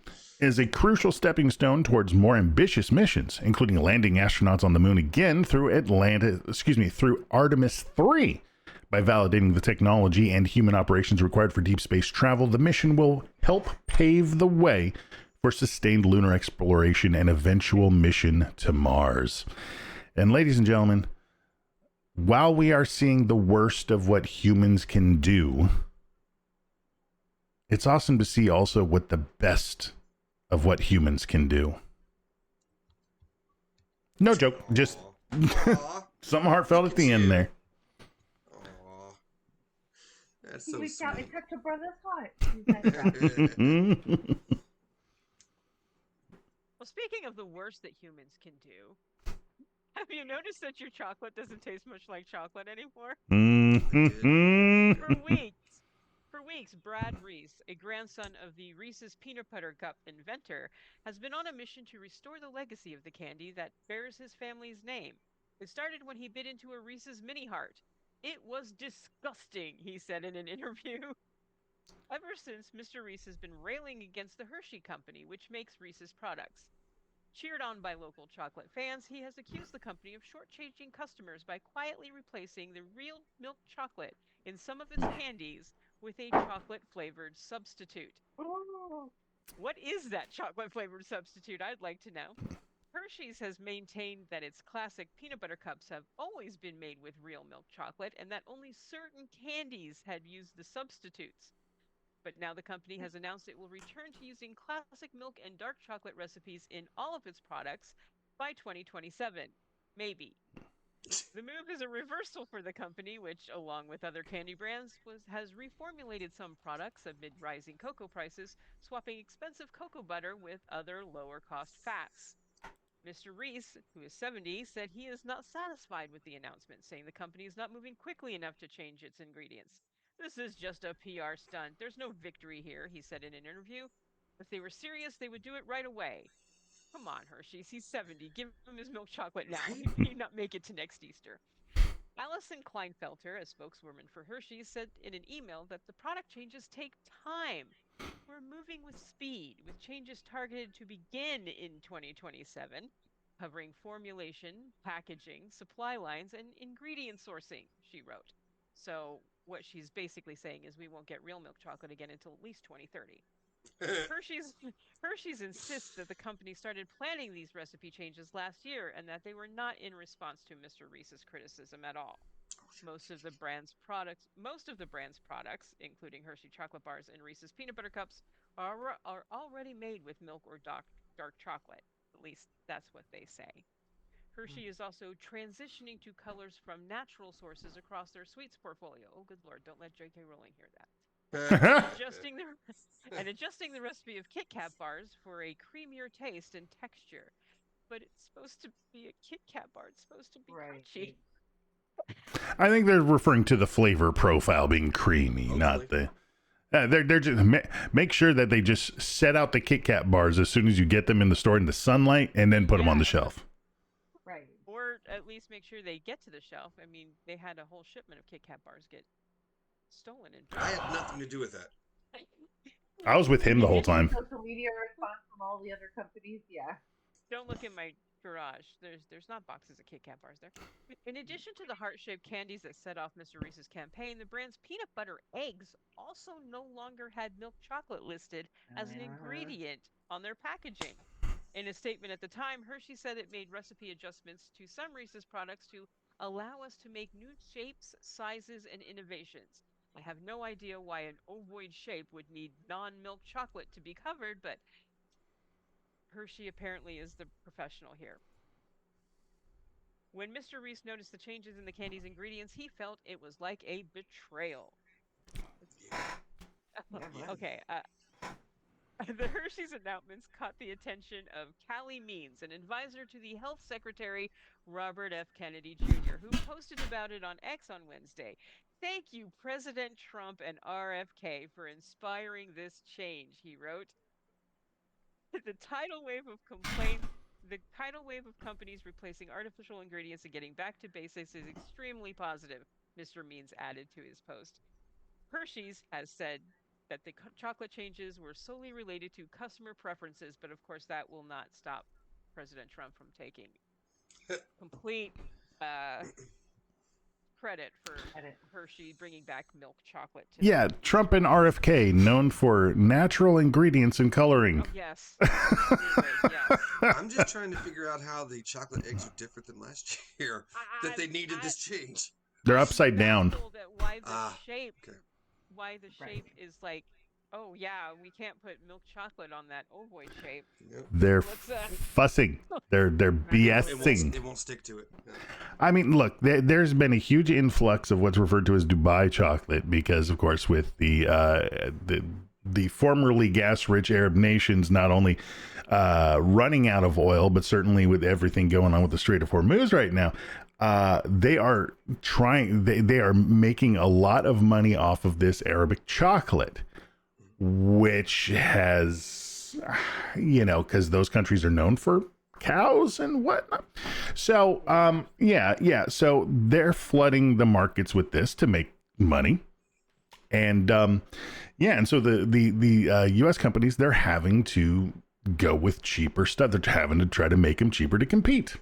is a crucial stepping stone towards more ambitious missions, including landing astronauts on the moon again through Artemis 3. By validating the technology and human operations required for deep space travel, the mission will help pave the way for sustained lunar exploration and eventual mission to Mars. And ladies and gentlemen, while we are seeing the worst of what humans can do, it's awesome to see also what the best of what humans can do. No joke, just something heartfelt at the end there. That's He so reached out and sweet. touched a brother's heart. Well, speaking of the worst that humans can do, have you noticed that your chocolate doesn't taste much like chocolate anymore? For weeks, Brad Reese, a grandson of the Reese's Peanut Butter Cup inventor, has been on a mission to restore the legacy of the candy that bears his family's name. It started when he bit into a Reese's Mini Heart. It was disgusting, he said in an interview. Ever since, Mr. Reese has been railing against the Hershey Company, which makes Reese's products. Cheered on by local chocolate fans, he has accused the company of shortchanging customers by quietly replacing the real milk chocolate in some of its candies with a chocolate-flavored substitute. What is that chocolate-flavored substitute? I'd like to know. Hershey's has maintained that its classic peanut butter cups have always been made with real milk chocolate and that only certain candies had used the substitutes. But now the company has announced it will return to using classic milk and dark chocolate recipes in all of its products by 2027. Maybe. The move is a reversal for the company, which, along with other candy brands, has reformulated some products amid rising cocoa prices, swapping expensive cocoa butter with other lower-cost fats. Mr. Reese, who is 70, said he is not satisfied with the announcement, saying the company is not moving quickly enough to change its ingredients. This is just a PR stunt. There's no victory here, he said in an interview. If they were serious, they would do it right away. Come on, Hershey's. He's 70. Give him his milk chocolate now. He may not make it to next Easter. Allison Kleinfelter, a spokeswoman for Hershey's, said in an email that the product changes take time. We're moving with speed, with changes targeted to begin in 2027, covering formulation, packaging, supply lines, and ingredient sourcing, she wrote. So what she's basically saying is we won't get real milk chocolate again until at least 2030. Hershey's insists that the company started planning these recipe changes last year and that they were not in response to Mr. Reese's criticism at all. Most of the brand's products, including Hershey chocolate bars and Reese's peanut butter cups, are already made with milk or dark chocolate. At least that's what they say. Hershey is also transitioning to colors from natural sources across their sweets portfolio. Oh, good Lord, don't let J.K. Rowling hear that. adjusting the recipe of Kit Kat bars for a creamier taste and texture. But it's supposed to be a Kit Kat bar. It's supposed to be crunchy. I think they're referring to the flavor profile being creamy, not the. They're just make sure that they just set out the Kit Kat bars as soon as you get them in the store in the sunlight, and then put them on the shelf. Right. Or at least make sure they get to the shelf. I mean, they had a whole shipment of Kit Kat bars get stolen. I had nothing to do with that. I was with him the whole time. Social media response from all the other companies, yeah. Don't look in my garage. There's not boxes of Kit Kat bars there. In addition to the heart-shaped candies that set off Mr. Reese's campaign, the brand's peanut butter eggs also no longer had milk chocolate listed as an ingredient on their packaging. In a statement at the time, Hershey said it made recipe adjustments to some Reese's products to allow us to make new shapes, sizes, and innovations. I have no idea why an ovoid shape would need non-milk chocolate to be covered, but Hershey apparently is the professional here. When Mr. Reese noticed the changes in the candy's ingredients, he felt it was like a betrayal. Okay, the Hershey's announcements caught the attention of Callie Means, an advisor to the Health Secretary Robert F. Kennedy Jr., who posted about it on X on Wednesday. Thank you, President Trump and RFK, for inspiring this change, he wrote. The tidal wave of companies replacing artificial ingredients and getting back to basics is extremely positive, Mr. Means added to his post. Hershey's has said that the chocolate changes were solely related to customer preferences, but of course that will not stop President Trump from taking complete credit for Hershey bringing back milk chocolate. Trump and RFK, known for natural ingredients and coloring. Oh, yes. Yes. I'm just trying to figure out how the chocolate eggs are different than last year, that they needed this change. They're upside down. Why the shape is like, oh yeah, we can't put milk chocolate on that ovoid shape. They're fussing. They're BSing. It won't stick to it. Yeah. I mean, look, there's been a huge influx of what's referred to as Dubai chocolate because, of course, with the formerly gas-rich Arab nations not only running out of oil, but certainly with everything going on with the Strait of Hormuz right now, they are trying. They are making a lot of money off of this Arabic chocolate, which has, because those countries are known for cows and whatnot. So, yeah. So they're flooding the markets with this to make money, and and so the U.S. companies, they're having to go with cheaper stuff. They're having to try to make them cheaper to compete.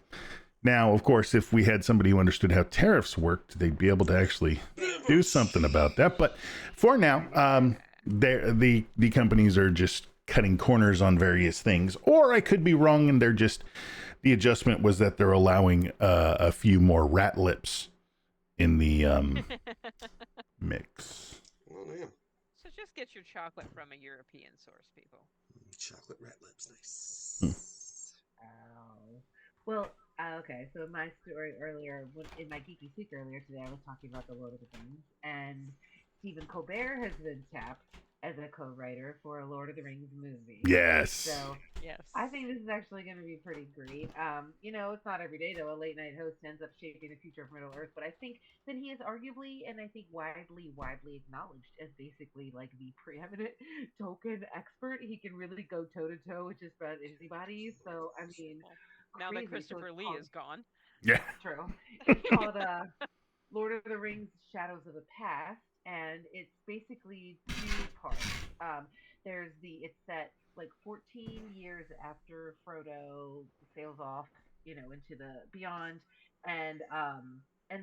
Now, of course, if we had somebody who understood how tariffs worked, they'd be able to actually do something about that. But for now, the companies are just cutting corners on various things. Or I could be wrong, and the adjustment was that they're allowing a few more rat lips in the mix. Well, yeah. So just get your chocolate from a European source, people. Chocolate rat lips, nice. Oh. Well, okay. So my story earlier, in my Geeky Speak earlier today, I was talking about the Lord of the Rings, and Stephen Colbert has been tapped as a co-writer for a Lord of the Rings movie. Yes. So yes, I think this is actually going to be pretty great. It's not every day though a late night host ends up shaping the future of Middle Earth, but I think that he is arguably, and I think widely acknowledged as basically like the preeminent Tolkien expert. He can really go toe to toe with just about anybody. So I mean, now crazy. that Christopher Lee is gone. Yeah. True. It's called Lord of the Rings: Shadows of the Past, and it's basically two parts. It's set like 14 years after Frodo sails off, into the beyond, and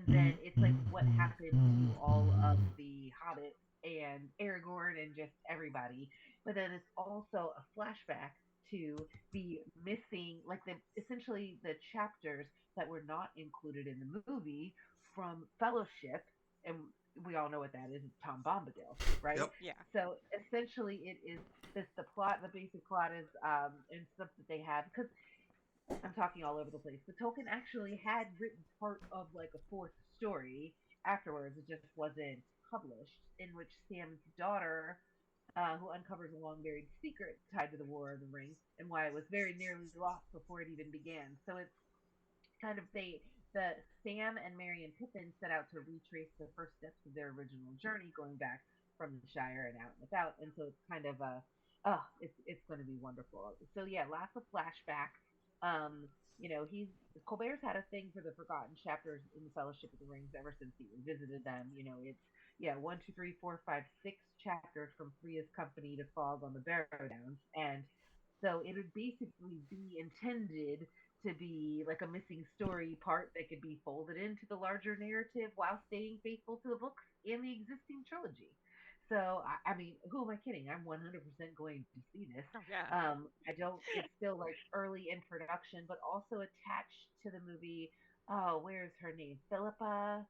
then it's like what happened to all of the hobbits and Aragorn and just everybody. But then it's also a flashback to the missing, like essentially the chapters that were not included in the movie from Fellowship, and we all know what that is. It's Tom Bombadil, right? Yep. Yeah. So essentially, it is this the plot. The basic plot is and stuff that they have, because I'm talking all over the place. But Tolkien actually had written part of like a fourth story afterwards. It just wasn't published, in which Sam's daughter, who uncovers a long buried secret tied to the War of the Ring and why it was very nearly lost before it even began. So it's kind of the Sam and Merry and Pippin set out to retrace the first steps of their original journey, going back from the Shire and out and about. And so it's kind of it's going to be wonderful. So yeah, lots of flashbacks. He's Colbert's had a thing for the forgotten chapters in the Fellowship of the Rings ever since he visited them. It's 1, 2, 3, 4, 5, 6 chapters from Freya's company to Fog on the Barrow Downs, and so it would basically be intended to be like a missing story part that could be folded into the larger narrative while staying faithful to the books and the existing trilogy. So, I mean, who am I kidding? I'm 100% going to see this. Oh, yeah. I don't. It's still like early in production, but also attached to the movie. Oh, where's her name? Philippa.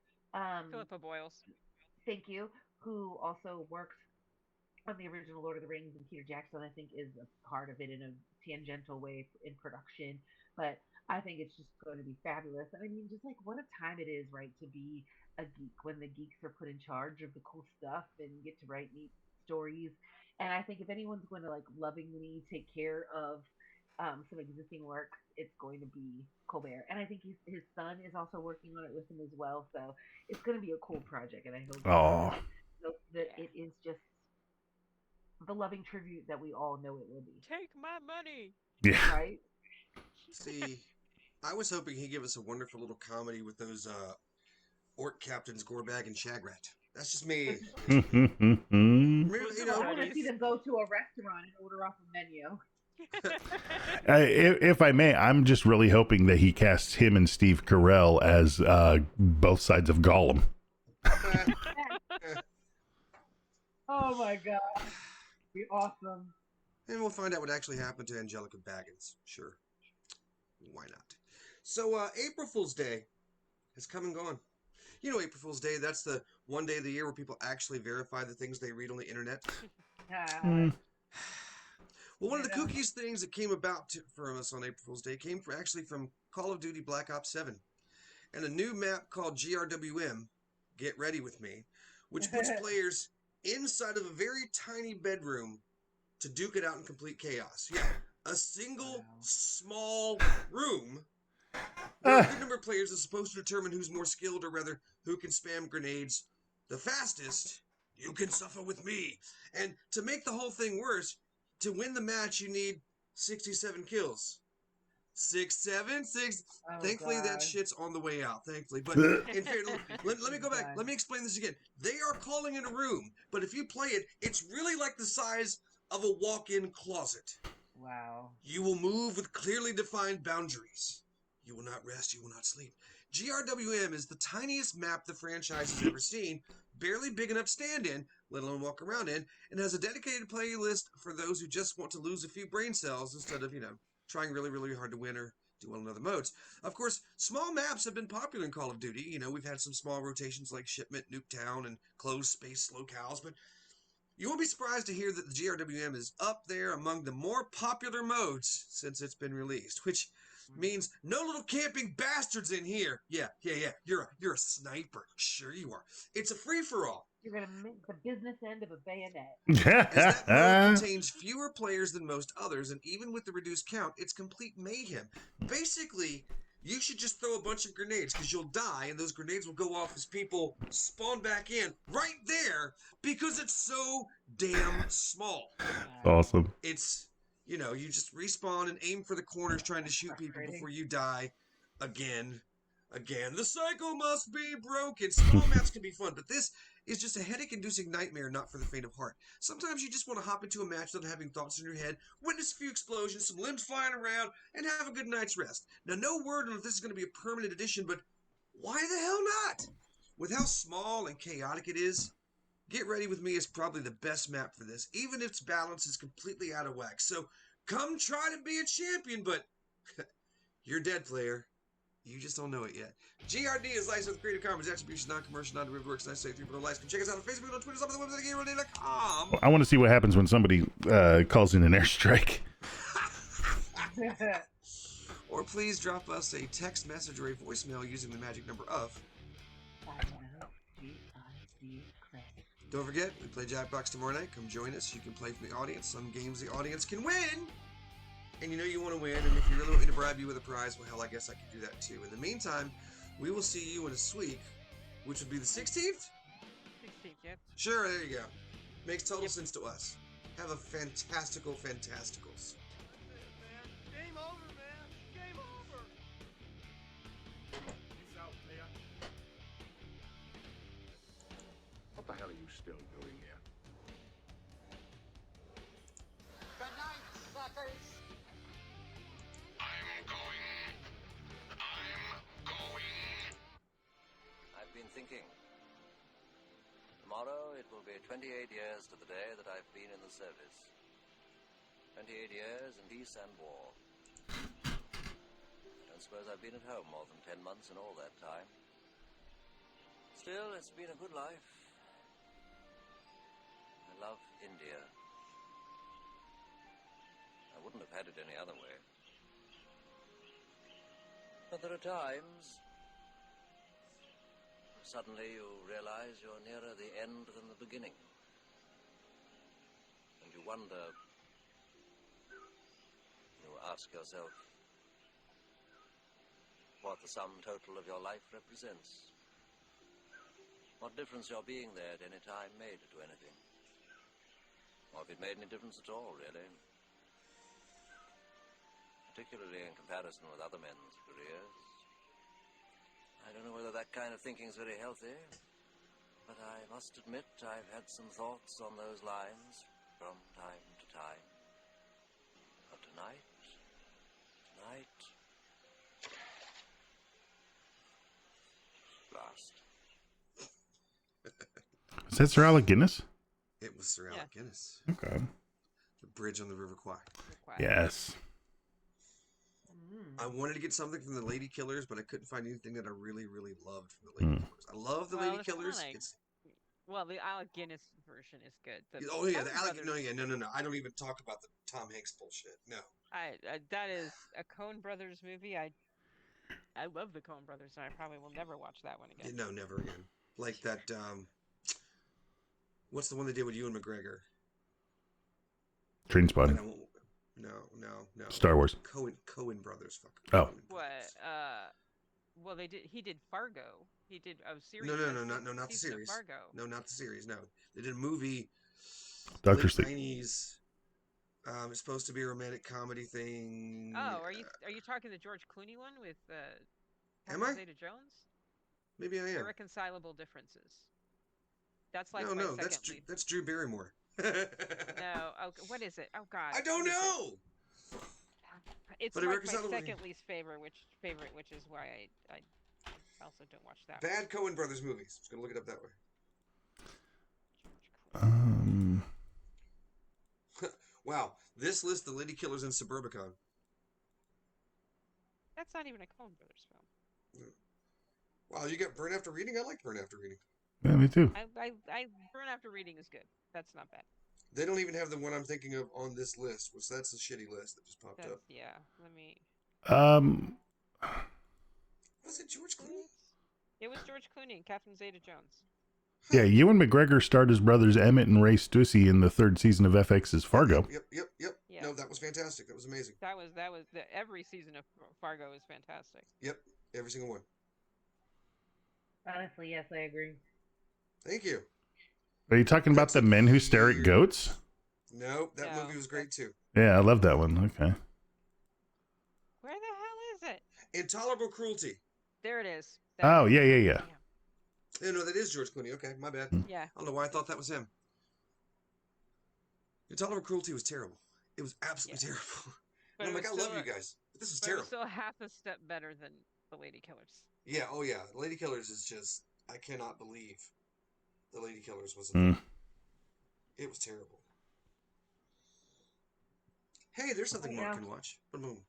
Philippa Boyles. Thank you. Who also works on the original Lord of the Rings, and Peter Jackson, I think, is a part of it in a tangential way in production. But I think it's just going to be fabulous. And I mean, just like what a time it is, right, to be a geek when the geeks are put in charge of the cool stuff and get to write neat stories. And I think if anyone's going to like lovingly take care of some existing work, it's going to be Colbert. And I think his son is also working on it with him as well. So it's going to be a cool project. And I hope that it is just the loving tribute that we all know it will be. Take my money. Yeah. Right? See, I was hoping he'd give us a wonderful little comedy with those orc captains Gorbag and Shagrat. That's just me. I want to see them go to a restaurant and order off a menu. If I may, I'm just really hoping that he casts him and Steve Carell as both sides of Gollum. Oh my god. Be awesome. And we'll find out what actually happened to Angelica Baggins. Sure. Why not? So, April Fool's Day has come and gone. You know April Fool's Day, that's the one day of the year where people actually verify the things they read on the internet. Well, one of the kookiest things that came about from us on April Fool's Day came from Call of Duty Black Ops 7. And a new map called GRWM, Get Ready With Me, which puts players inside of a very tiny bedroom to duke it out in complete chaos. Yeah, a single small room There are a good number of players that's supposed to determine who's more skilled, or rather, who can spam grenades the fastest. You can suffer with me. And to make the whole thing worse, to win the match, you need 67 kills. 6, 7, 6. Oh, Thankfully, God. that shit's on the way out. Thankfully, but in fair, let me go back. Let me explain this again. They are calling it a room, but if you play it, it's really like the size of a walk-in closet. Wow. You will move with clearly defined boundaries. You will not rest. You will not sleep. GRWM is the tiniest map the franchise has ever seen, barely big enough to stand in, let alone walk around in, and has a dedicated playlist for those who just want to lose a few brain cells instead of, trying really, really hard to win or do well in other modes. Of course, small maps have been popular in Call of Duty. We've had some small rotations like Shipment, Nuketown, and Closed Space Locales, but you won't be surprised to hear that the GRWM is up there among the more popular modes since it's been released, which means no little camping bastards in here. Yeah. You're a sniper. Sure you are. It's a free-for-all. You're going to make the business end of a bayonet. As that mode contains fewer players than most others, and even with the reduced count, it's complete mayhem. Basically, you should just throw a bunch of grenades, because you'll die, and those grenades will go off as people spawn back in right there, because it's so damn small. Awesome. It's, you just respawn and aim for the corners trying to shoot people before you die again. The cycle must be broken. Small maps can be fun, but this is just a headache-inducing nightmare not for the faint of heart. Sometimes you just want to hop into a match without having thoughts in your head, witness a few explosions, some limbs flying around, and have a good night's rest. Now, no word on if this is going to be a permanent addition, but why the hell not? With how small and chaotic it is, Get Ready With Me is probably the best map for this, even if its balance is completely out of whack. So, come try to be a champion, but you're dead, player. You just don't know it yet. GRD is licensed with Creative Commons Attribution, non-commercial, non-derivative works. Nice to say 3.0 license. Check us out on Facebook, on Twitter, on the website, GRD.com. I want to see what happens when somebody calls in an airstrike. Or please drop us a text message or a voicemail using the magic number of. Don't forget, we play Jackbox tomorrow night. Come join us. You can play from the audience. Some games the audience can win. And you want to win. And if you really want me to bribe you with a prize, well, hell, I guess I could do that too. In the meantime, we will see you in a week, which would be the 16th? 16th, yep. Sure, there you go. Makes total sense to us. Have a fantasticals. Game over, man. Game over. Peace out, player. What the hell are you still doing here? Good night, suckers. I've been thinking. Tomorrow it will be 28 years to the day that I've been in the service. 28 years in peace and war. I don't suppose I've been at home more than 10 months in all that time. Still, it's been a good life. I love India. I wouldn't have had it any other way. But there are times suddenly you realize you're nearer the end than the beginning. And you wonder, you ask yourself, what the sum total of your life represents. What difference your being there at any time made to anything. Or if it made any difference at all, really. Particularly in comparison with other men's careers. I don't know whether that kind of thinking is very healthy, but I must admit I've had some thoughts on those lines from time to time. But tonight, last. Is that Sir Alec Guinness? It was Sir Alec Guinness. Okay. The Bridge on the River Kwai. Yes. I wanted to get something from the Lady Killers, but I couldn't find anything that I really, really loved from the Lady Killers. I love the Lady Killers. Funny. Well, the Alec Guinness version is good. The the Alec. No. I don't even talk about the Tom Hanks bullshit. No. That is a Coen Brothers movie. I love the Coen Brothers, and I probably will never watch that one again. No, never again. Like that. What's the one they did with Ewan McGregor? Trainspotting. No. Star Wars. Coen brothers. Fuck. Oh. What? Well, he did Fargo. He did a series. No, not the series. Fargo. No, not the series. No, they did a movie. Dr. Late Sleep. 90s. It's supposed to be a romantic comedy thing. Oh, are you talking the George Clooney one with Am I? Zeta-Jones? Maybe I am. Irreconcilable Differences. That's like no, second lead. That's Drew Barrymore. No, what is it? Oh God, I don't know. It's but like my second least favorite, which is why I also don't watch that. Bad Coen Brothers movies. Just gonna look it up that way. Wow, this lists the lady killers in Suburbicon. That's not even a Coen Brothers film. Wow, you got Burn After Reading? I like Burn After Reading. Yeah, me too. I Burn After Reading is good. That's not bad. They don't even have the one I'm thinking of on this list, which that's a shitty list that just popped up. Yeah, let me. Was it George Clooney? It was George Clooney and Catherine Zeta-Jones. Yeah, Ewan McGregor starred as brothers Emmett and Ray Stussy in the third season of FX's Fargo. Yep. Yeah. No, that was fantastic. That was amazing. That was every season of Fargo is fantastic. Yep, every single one. Honestly, yes, I agree. Thank you. Are you talking about the men who stare at goats? Nope, that movie was great too. Yeah, I love that one. Okay. Where the hell is it? Intolerable Cruelty. There it is. Yeah. Yeah, no, that is George Clooney. Okay, my bad. Yeah. I don't know why I thought that was him. Intolerable Cruelty was terrible. It was absolutely terrible. And I'm like, I love you guys, but this is terrible. It was still half a step better than The Lady Killers. Yeah, oh yeah. Lady Killers is just, I cannot believe The Lady Killers was a thing. It was terrible. Hey, there's something Mark can watch. Boom.